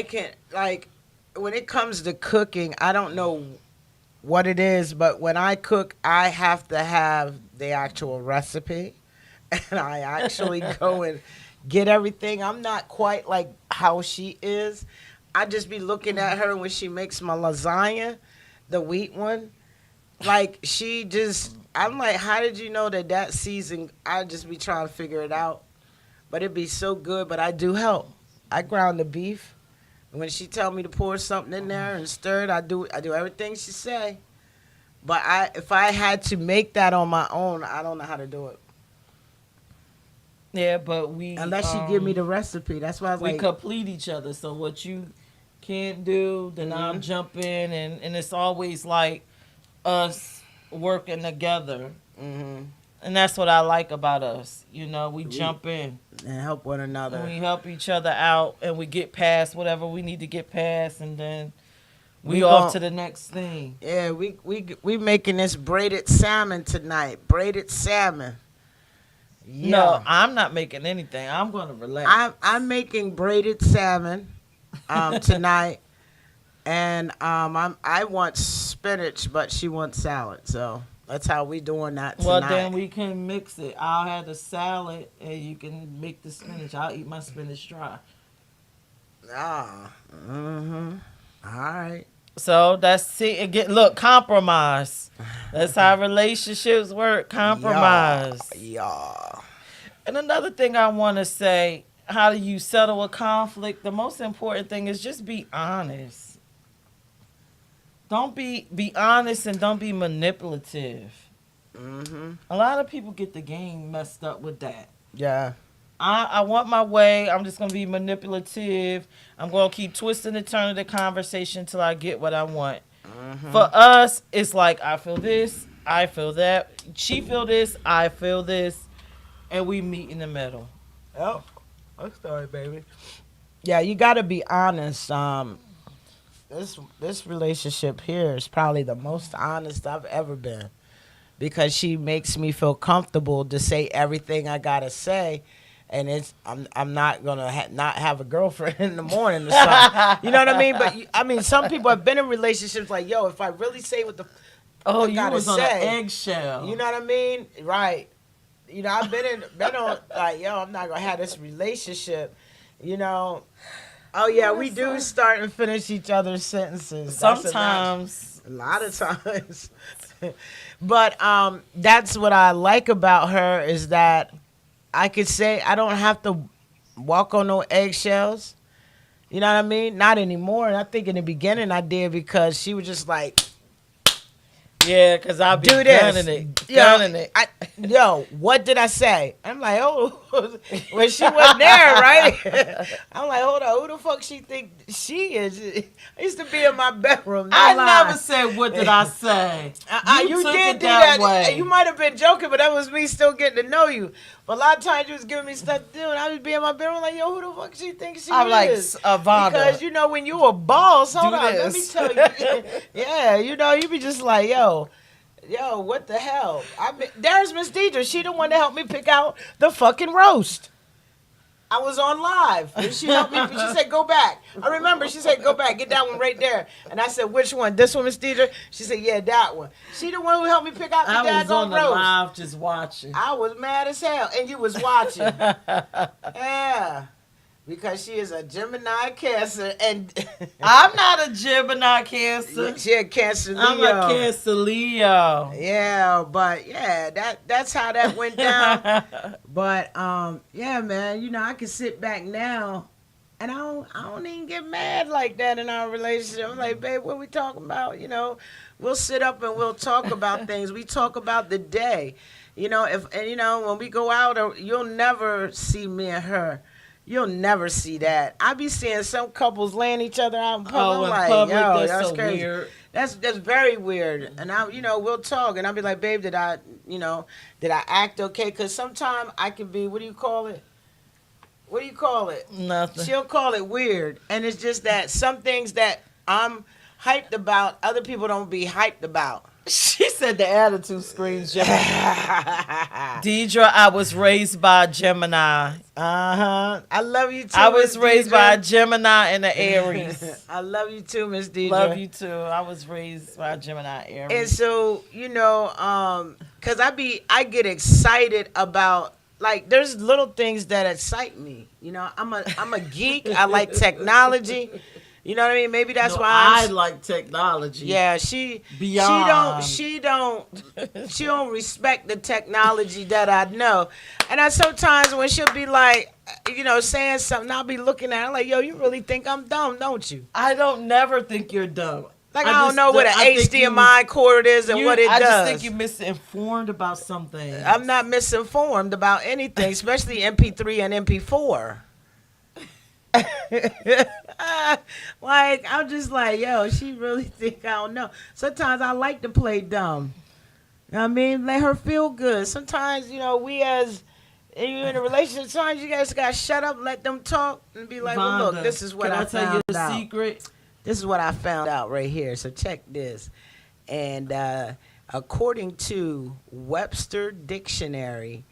can like when it comes to cooking, I don't know what it is, but when I cook, I have to have the actual recipe, and I actually go and get everything. I'm not quite like how she is. I just be looking at her when she makes my lasagna, the wheat one. Like she just, I'm like, how did you know that season? I just be trying to figure it out, but it'd be so good. But I do help. I ground the beef. When she tell me to pour something in there and stir it, I do everything she say. But if I had to make that on my own, I don't know how to do it Yeah, but we unless she give me the recipe. That's why I was we like, complete each other. So what you can't do, then I'll jump in, and it's always like us working together. mm-hmm, And that's what I like about us. You know, we jump in and help one another. and we help each other out and we get past whatever we need to get past and then we We off gon- to the next thing. Yeah, we making this braided salmon tonight. Braided salmon. Yeah. No, I'm not making anything. I'm going to relax. I'm making braided salmon tonight, and I want spinach, but she wants salad. So that's how we doing that tonight. Well, then we can mix it. I'll have the salad and you can make the spinach. I'll eat my spinach dry. Mm-hmm. All right. So that's it. Again, look, compromise. That's how relationships work. Compromise. Yeah. And another thing I want to say, how do you settle a conflict? The most important thing is just be honest. Don't be honest and don't be manipulative. Mm-hmm. A lot of people get the game messed up with that. Yeah. I want my way. I'm just going to be manipulative. I'm going to keep twisting and turning the conversation till I get what I want. Mm-hmm. For us, it's like I feel this, I feel that. She feel this, I feel this. And we meet in the middle. Oh, I'm sorry, baby. Yeah, you got to be honest. This relationship here is probably the most honest I've ever been, because she makes me feel comfortable to say everything I gotta say, and I'm not gonna not have a girlfriend in the morning or something. You know what I mean? But I mean, some people have been in relationships like, yo, if I really say what the Oh, I you gotta was on an say, eggshell. you know what I mean? Right. You know, I've been on like, yo, I'm not gonna have this relationship. You know. Oh yeah, we do start and finish each other's sentences. Sometimes. A lot of times. But that's what I like about her, is that I could say I don't have to walk on no eggshells. You know what I mean? Not anymore. And I think in the beginning I did, because she was just like, Yeah, because I'll be do this. gunning it. Yo, what did I say? I'm like, oh, when she wasn't there, right? I'm like, hold on, who the fuck she think she is? I used to be in my bedroom. I lie. never said, what did I say? You took did it do that. way. You might have been joking, but that was me still getting to know you. But a lot of times you was giving me stuff to do, and I would be in my bedroom like, yo, who the fuck she think she I'm like, is? Vonda. Because, you know, when you a boss, hold Do on, let me this. tell you. Yeah, you know, you be just like, yo, what the hell? There's Miss Deidre. She the one that helped me pick out the fucking roast. I was on live. And she helped me. She said, go back. I remember. She said, go back. Get that one right there. And I said, which one? This one, Miss Deidre? She said, yeah, that one. She the one who helped me pick out the I was on daggone the roast. live just watching. I was mad as hell. And you was watching. Yeah. Because she is a Gemini Cancer. And I'm not a Gemini Cancer. she a Cancer Leo. I'm a Cancer Leo. Yeah, but yeah, that's how that went down. But yeah, man, you know, I can sit back now, and I don't even get mad like that in our relationship. I'm like, babe, what we talking about? You know, we'll sit up and we'll talk about things. We talk about the day. You know, and you know, when we go out, you'll never see me and her, You'll never see that. I be seeing some couples laying each other out in public. Oh, I'm in like, public, yo, that's that's so crazy. weird. That's very weird. And I, we'll talk, and I'll be like, babe, did I act okay? Because sometimes I can be, what do you call it? What do you call it? Nothing. She'll call it weird, and it's just that some things that I'm hyped about, other people don't be hyped about. She said the attitude screams Gemini. Deidre, I was raised by Gemini. I love you too. I was Miss raised Deidre. by a Gemini and an Aries. I love you too, Miss Deidre. Love you too. I was raised by a Gemini And Aries. so, cause I get excited about, like, there's little things that excite me. I'm a geek. I like technology. You know what I mean? Maybe that's No, why I like technology. yeah, she Beyond. she don't respect the technology that I know. And I sometimes when she'll be like, saying something, I'll be looking at her like, yo, you really think I'm dumb, don't you? I don't never think you're dumb. Like, I don't know what an I think HDMI cord is and what it I does. just think you're misinformed about something. I'm not misinformed about anything, especially MP3 and MP4. Like, I'm just like, yo, she really think I don't know. Sometimes I like to play dumb. You know what I mean? Let her feel good. Sometimes, we as you're in a relationship, sometimes you guys got to shut up, let them talk, and be like, well, look, Vonda, this is what can I tell found you a out. secret? This is what I found out right here. So check this. And according to Webster Dictionary,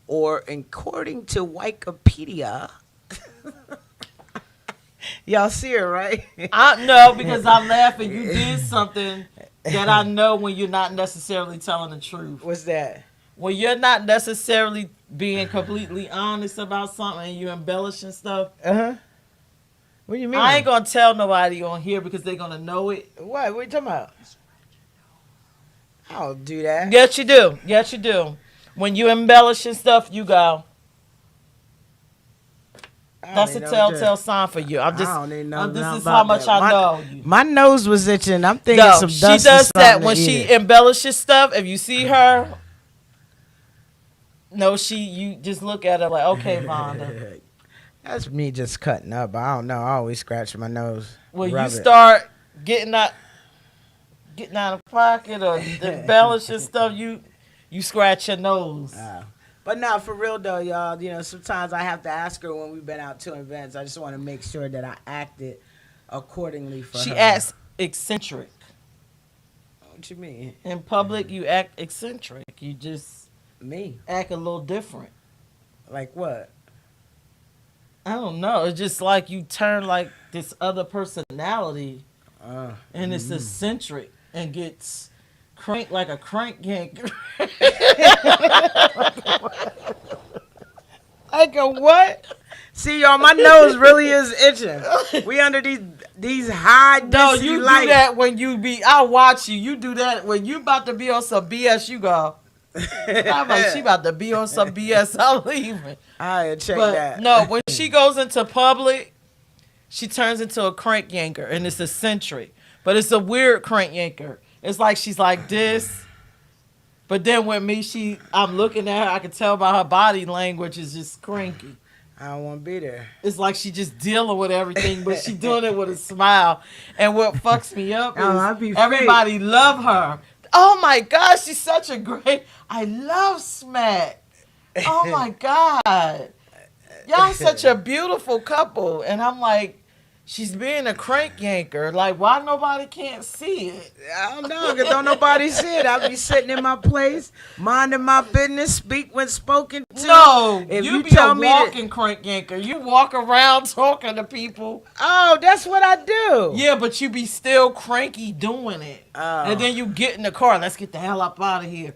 or according to Wikipedia, y'all see her, right? I know because I'm laughing. You did something that I know when you're not necessarily telling the truth. What's that? When you're not necessarily being completely honest about something and you're embellishing stuff. Uh-huh. What do you mean? I ain't gonna tell nobody on here because they're gonna know it. What are you talking about? I don't do that. Yes, you do. Yes, you do. When you embellishing stuff, you go. I That's a don't even know what telltale sign for you. I'm just. I don't even know This nothing is about how much that. I know you. My nose was itching. I'm thinking No, some she dust. does or that something when to she eat it. embellishes stuff. If you see her, no, you just look at her like, okay, Vonda. That's me just cutting up. I don't know. I always scratch my nose. When rub you it. start getting out of pocket or embellishing stuff, you scratch your nose. But no, for real though, y'all. Sometimes I have to ask her when we've been out to events. I just want to make sure that I acted accordingly for She her. acts eccentric. What you mean? In public, you act eccentric. You just Me? act a little different. Like what? I don't know. It's just like you turn like this other personality, and it's eccentric and gets crank like a crank yanker. Like a what? See, y'all, my nose really is itching. We under these high No, density you lights. do that when you be. I watch you. You do that when you about to be on some BS. You go. I'm like, she about to be on some BS. I'm leaving. I check But that. no, when she goes into public, she turns into a crank yanker, and it's eccentric. But it's a weird crank yanker. It's like she's like this. But then with me, I'm looking at her. I can tell by her body language is just cranky. I don't want to be there. It's like she just dealing with everything, but she doing it with a smile. And what fucks me up is I'd be everybody love her. Oh my gosh, she's such a great. I love Smack. Oh my God, y'all such a beautiful couple. And I'm like, she's being a crank yanker. Like, why nobody can't see it? I don't know, because don't nobody see it. I be sitting in my place, minding my business, speak when spoken to. No, If you you be tell a me that- walking crank yanker. You walk around talking to people. Oh, that's what I do. Yeah, but you be still cranky doing it. Oh. And then you get in the car. Let's get the hell up out of here.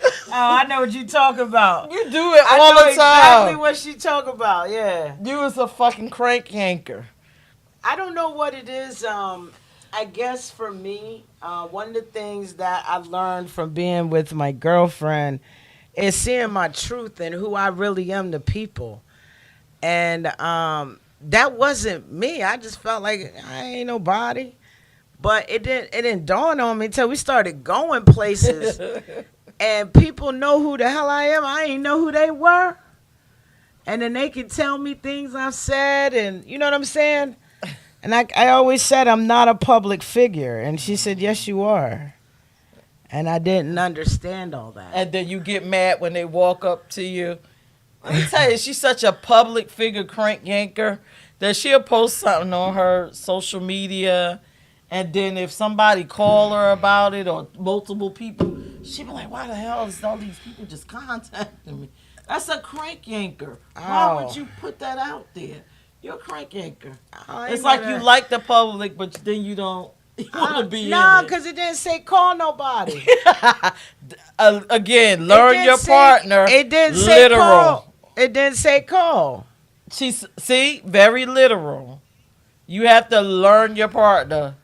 Oh, I know what you talking about. You do it I all know the exactly time. what she talk about. Yeah. You was a fucking crank yanker. I don't know what it is. I guess for me, one of the things that I learned from being with my girlfriend is seeing my truth and who I really am to people. And that wasn't me. I just felt like I ain't nobody. But it didn't dawn on me until we started going places. and people know who the hell I am. I ain't know who they were. And then they can tell me things I've said, and you know what I'm saying? And I always said I'm not a public figure. And she said, yes, you are. And I didn't understand all that. And then you get mad when they walk up to you. Let me tell you, she's such a public figure crank yanker that she'll post something on her social media, and then if somebody call her about it or multiple people, she'll be like, why the hell is all these people just contacting me? That's a crank yanker. Why would you put that out there? You're a crank yanker. It's like you like the public, but then you don't want to be in it. because it didn't say call nobody. Again, learn your partner. It didn't say literal. call. It didn't say call. She's see, very literal. You have to learn your partner.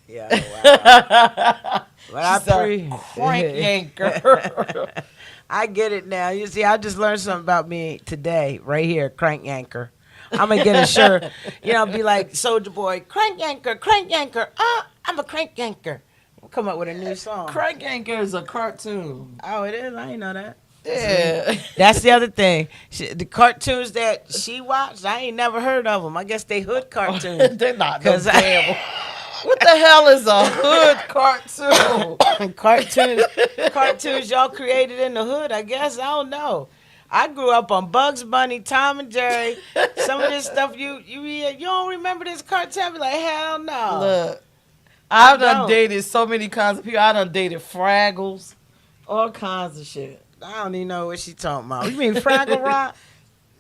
Yeah, wow. But She's a crank yanker. I get it now. You see, I just learned something about me today, right here, crank yanker. I'm gonna get a shirt, be like Soulja Boy, crank yanker, crank yanker. I'm a crank yanker. We'll come up with a new song. Crank yanker is a cartoon. Oh, it is. I didn't know that. Yeah, That's the other thing. The cartoons that she watched, I ain't never heard of them. I guess they hood cartoons. they're not. No damn. What the hell is a hood cartoon? Cartoons y'all created in the hood, I guess. I don't know. I grew up on Bugs Bunny, Tom and Jerry. Some of this stuff you don't remember this cartoon? I be like, hell no. Look, I've done dated so many kinds of people. I done dated Fraggles, all kinds of shit. I don't even know what she talking about. You mean Fraggle Rock?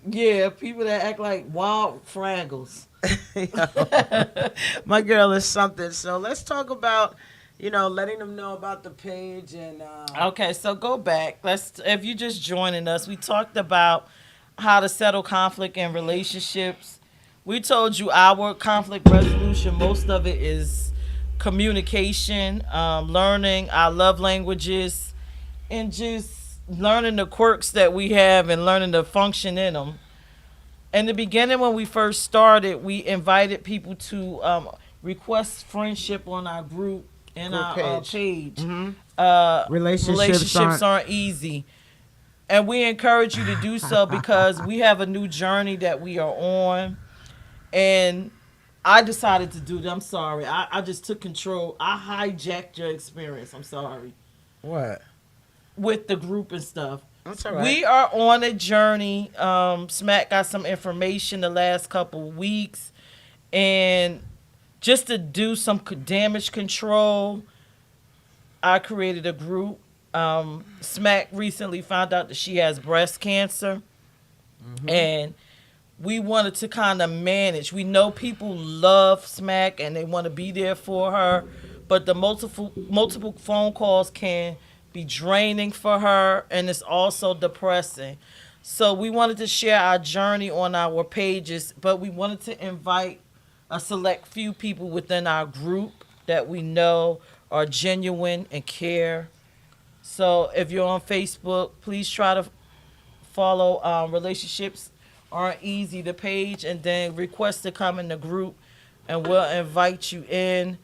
Yeah, people that act like wild Fraggles. My girl is something. So let's talk about, letting them know about the page and. Okay, so go back. If you're just joining us, we talked about how to settle conflict in relationships. We told you our conflict resolution. Most of it is communication, learning our love languages, and just learning the quirks that we have and learning to function in them. In the beginning, when we first started, we invited people to request friendship on our group and our page. Mm-hmm. Relationships aren't easy. And we encourage you to do so because we have a new journey that we are on. And I decided to do that. I'm sorry. I just took control. I hijacked your experience. I'm sorry. What? With the group and stuff. That's all right. We are on a journey. Smack got some information the last couple of weeks. And just to do some damage control, I created a group. Smack recently found out that she has breast cancer. Mm-hmm. And we wanted to kind of manage. We know people love Smack and they want to be there for her. But the multiple phone calls can be draining for her, and it's also depressing. So we wanted to share our journey on our pages, but we wanted to invite a select few people within our group that we know are genuine and care. So if you're on Facebook, please try to follow Relationships Aren't Easy, the page, and then request to come in the group, and we'll invite you in.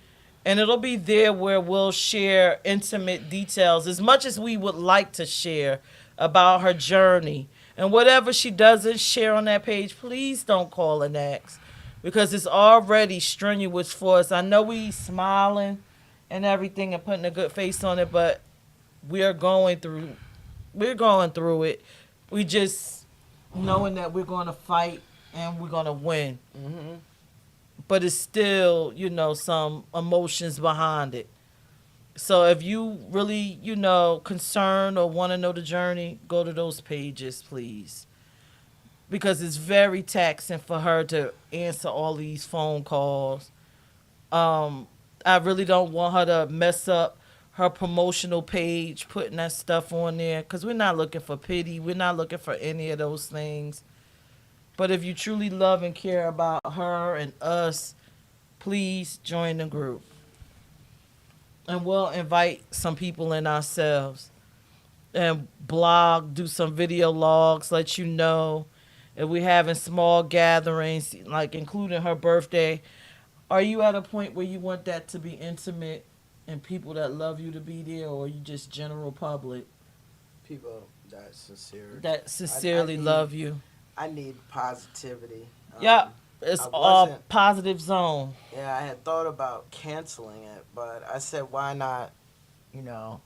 And it'll be there where we'll share intimate details as much as we would like to share about her journey. And whatever she doesn't share on that page, please don't call and ask because it's already strenuous for us. I know we smiling and everything and putting a good face on it, but we're going through it. We just knowing that we're going to fight and we're going to win. Mm-hmm. But it's still, some emotions behind it. So if you really, concerned or want to know the journey, go to those pages, please. Because it's very taxing for her to answer all these phone calls. I really don't want her to mess up her promotional page, putting that stuff on there. Because we're not looking for pity. We're not looking for any of those things. But if you truly love and care about her and us, please join the group. And we'll invite some people in ourselves. And blog, do some video logs, let you know. If we're having small gatherings, like including her birthday, are you at a point where you want that to be intimate? And people that love you to be there, or you just general public People that sincere. that sincerely love you? I need positivity. Yep, it's I all wasn't. positive zone. Yeah, I had thought about canceling it, but I said, why not? You know,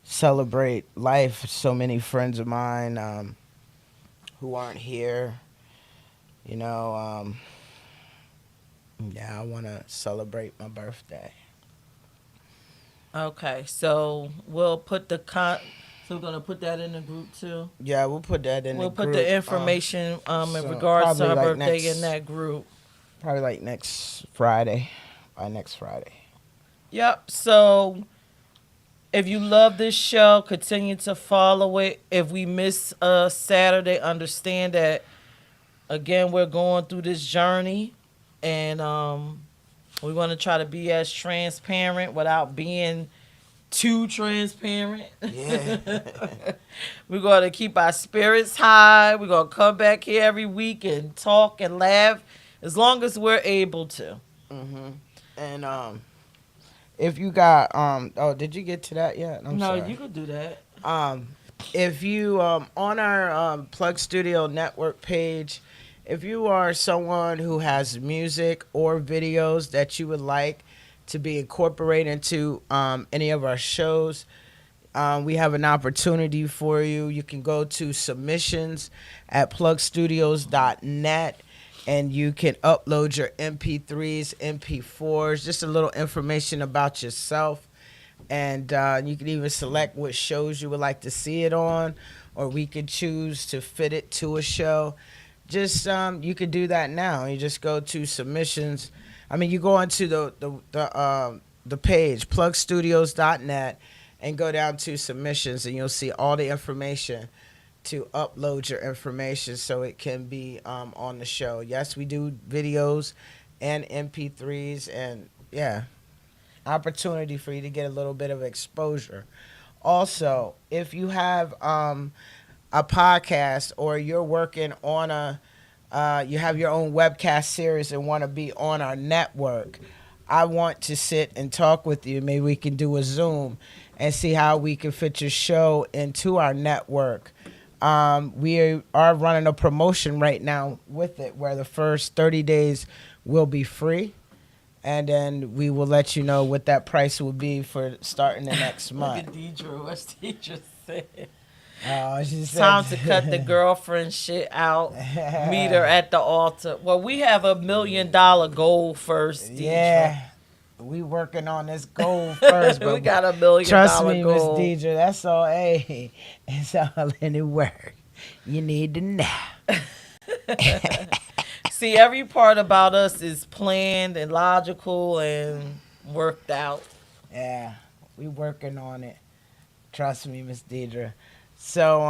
celebrate life. So many friends of mine who aren't here. You know, yeah, I want to celebrate my birthday. Okay, so we'll put so we're gonna put that in the group too. Yeah, we'll put that in We'll the put group. the information in So regards to probably her like birthday in next, that group. probably like next Friday. By next Friday. Yep. So if you love this show, continue to follow it. If we miss a Saturday, understand that again we're going through this journey, and we want to try to be as transparent without being too transparent. Yeah. We're going to keep our spirits high. We're going to come back here every week and talk and laugh as long as we're able to. Mhm. And if you got oh, did you get to that yet? I'm No, sorry. you could do that. If you on our Plug Studio Network page, if you are someone who has music or videos that you would like to be incorporated into any of our shows, we have an opportunity for you. You can go to submissions at plugstudios.net and you can upload your MP3s, MP4s, just a little information about yourself. And you can even select what shows you would like to see it on, or we could choose to fit it to a show. Just you could do that now. You just go to submissions. I mean, you go onto the page plugstudios.net and go down to submissions, and you'll see all the information to upload your information so it can be on the show. Yes, we do videos and MP3s, and yeah, opportunity for you to get a little bit of exposure. Also, if you have a podcast or you're working on you have your own webcast series and want to be on our network, I want to sit and talk with you. Maybe we can do a Zoom and see how we can fit your show into our network. We are running a promotion right now with it where the first 30 days will be free. And then we will let you know what that price will be for starting the next Look month. at Deidre. What's Deidre saying? Oh, she It's said, time to cut the girlfriend shit out. Meet her at the altar. Well, we have $1 million goal first, Deidre. Yeah, we working on this goal first, but we got $1 million trust me, Miss goal. Deidre, that's all. Hey, it's all in the work. You need to know. See, every part about us is planned and logical and worked out. Yeah, we working on it. Trust me, Miss Deidre. So,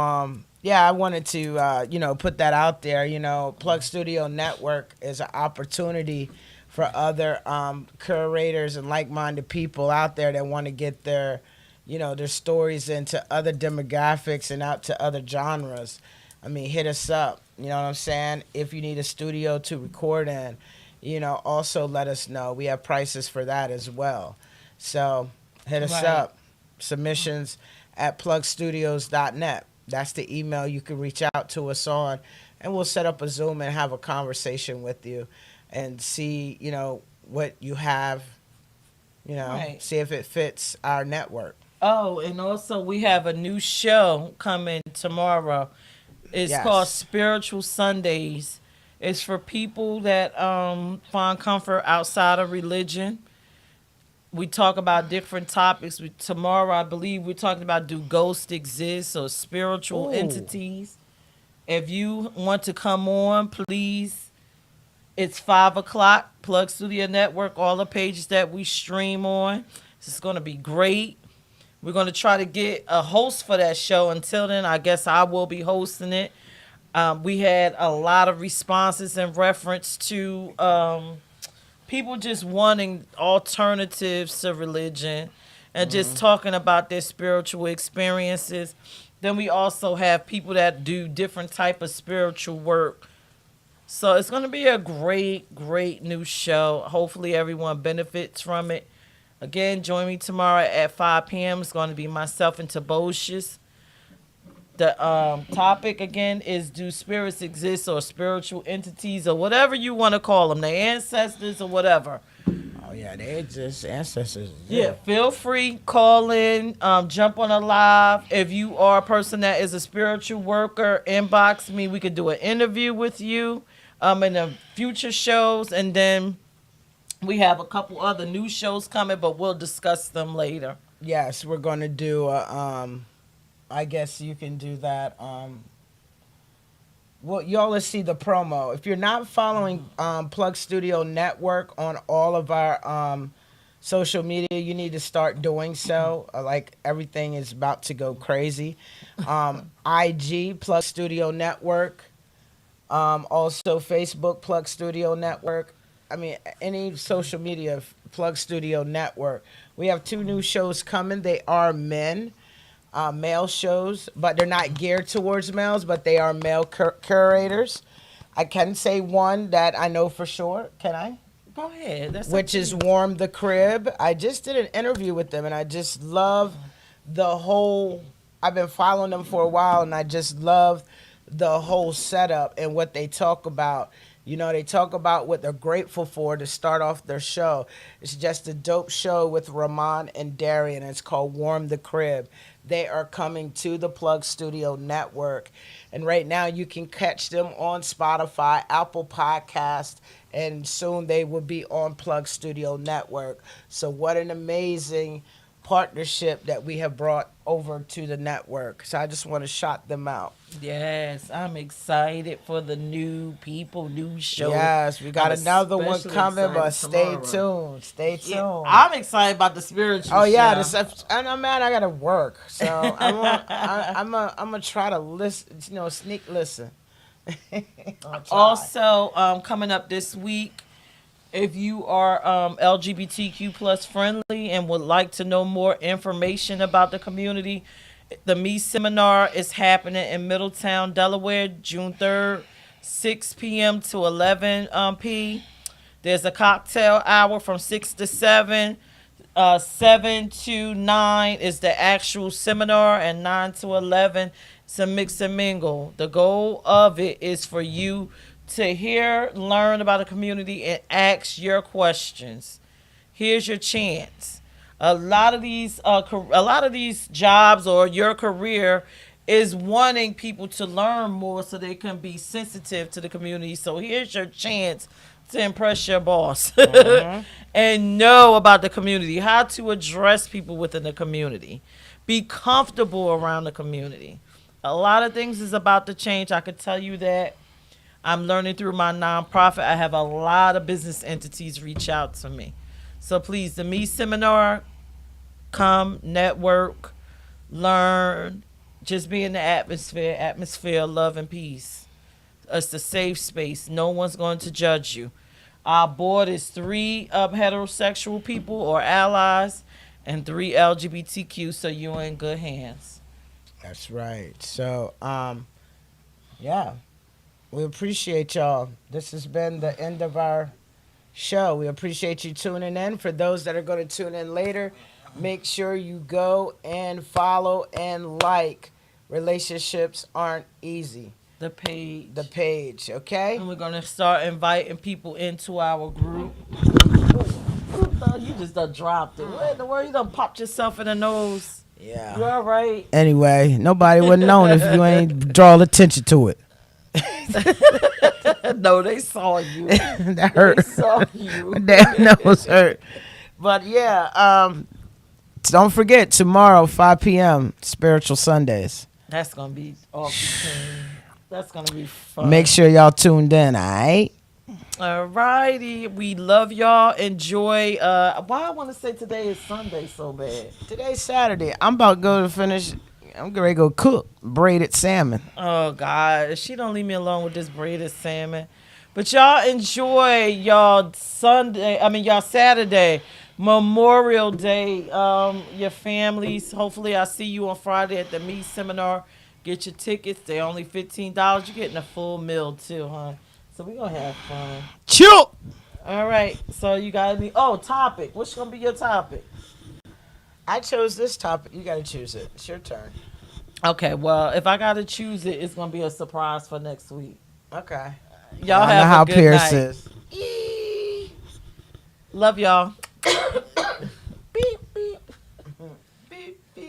yeah, I wanted to, put that out there. Plug Studio Network is an opportunity for other curators and like-minded people out there that want to get their stories into other demographics and out to other genres. I mean, hit us up. You know what I'm saying? If you need a studio to record in, also let us know. We have prices for that as well. So hit us up. Submissions at plugstudios.net. That's the email you can reach out to us on, and we'll set up a Zoom and have a conversation with you and see, what you have, see if it fits our network. Oh, and also we have a new show coming tomorrow. It's called Spiritual Sundays. It's for people that find comfort outside of religion. We talk about different topics. Tomorrow, I believe we're talking about, do ghosts exist or spiritual entities? If you want to come on, please. It's 5 o'clock. Plug Studio Network, all the pages that we stream on. This is going to be great. We're going to try to get a host for that show. Until then, I guess I will be hosting it. We had a lot of responses in reference to people just wanting alternatives to religion and just talking about their spiritual experiences. Then we also have people that do different type of spiritual work. So it's going to be a great, great new show. Hopefully everyone benefits from it. Again, join me tomorrow at 5 p.m. It's going to be myself and Tobocious. The topic again is, do spirits exist, or spiritual entities, or whatever you want to call them, their ancestors or whatever. Oh yeah, they just ancestors. Yeah, feel free, call in, jump on a live. If you are a person that is a spiritual worker, inbox me. We could do an interview with you in the future shows, and then we have a couple other new shows coming, but we'll discuss them later. Yes, we're gonna do I guess you can do that. Well, y'all, let's see the promo. If you're not following Plug Studio Network on all of our social media, you need to start doing so. Like, everything is about to go crazy. IG, Plug Studio Network. Also, Facebook, Plug Studio Network. I mean, any social media, Plug Studio Network. We have 2 new shows coming. They are male shows, but they're not geared towards males, but they are male curators. I can say one that I know for sure. Can I? Go ahead. Which is Warm the Crib. I just did an interview with them, and I just love the whole. I've been following them for a while, and I just love the whole setup and what they talk about. You know, they talk about what they're grateful for to start off their show. It's just a dope show with Ramon and Darian. It's called Warm the Crib. They are coming to the Plug Studio Network. And right now you can catch them on Spotify, Apple Podcast, and soon they will be on Plug Studio Network. So what an amazing partnership that we have brought over to the network. So I just want to shout them out. Yes, I'm excited for the new people, new show. Yes, we got another one especially coming, but excited stay tomorrow. tuned. Stay tuned. Yeah, I'm excited about the spiritual Oh yeah, show. I know, man. I gotta work, so I'm gonna try to listen. You know, sneak listen. Also, coming up this week, if you are LGBTQ plus friendly and would like to know more information about the community, the Me Seminar is happening in Middletown, Delaware, June 3rd, 6 p.m. to 11 p. There's a cocktail hour from 6 to 7. 7 to 9 is the actual seminar, and 9 to 11 is a mix and mingle. The goal of it is for you to hear, learn about the community, and ask your questions. Here's your chance. A lot of these jobs or your career is wanting people to learn more so they can be sensitive to the community. So here's your chance to impress your boss and know about the community, how to address people within the community, be comfortable around the community. A lot of things is about to change. I could tell you that. I'm learning through my nonprofit. I have a lot of business entities reach out to me. So please, the Me Seminar, come, network, learn, just be in the atmosphere of love and peace. It's a safe space. No one's going to judge you. Our board is 3 heterosexual people or allies and 3 LGBTQ, so you're in good hands. That's right. So, yeah, we appreciate y'all. This has been the end of our show. We appreciate you tuning in. For those that are going to tune in later, make sure you go and follow and like. Relationships aren't easy. The page, okay? And we're going to start inviting people into our group. You just done dropped it. What in the world? You done popped yourself in the nose. Yeah. You all right? Anyway, nobody would have known if you ain't draw attention to it. No, they saw you. That hurt. They saw you. Damn nose hurt. But yeah, don't forget, tomorrow, 5 p.m., Spiritual Sundays. That's going to be off the chain. That's going to be fun. Make sure y'all tuned in, all right? All righty. We love y'all. Enjoy. Why I want to say today is Sunday so bad. Today's Saturday. I'm about to go to finish. I'm ready to go cook braided salmon. Oh, God. She don't leave me alone with this braided salmon. But y'all enjoy y'all Saturday, Memorial Day, your families. Hopefully I see you on Friday at the Me Seminar. Get your tickets. They're only $15. You're getting a full meal too, huh? So we're going to have fun. Chill. All right. So you got any? Oh, topic. What's gonna be your topic? I chose this topic. You got to choose it. It's your turn. Okay. Well, if I gotta choose it, it's gonna be a surprise for next week. Okay. Y'all I know have how a good Pierce night. is. Eee. Love y'all.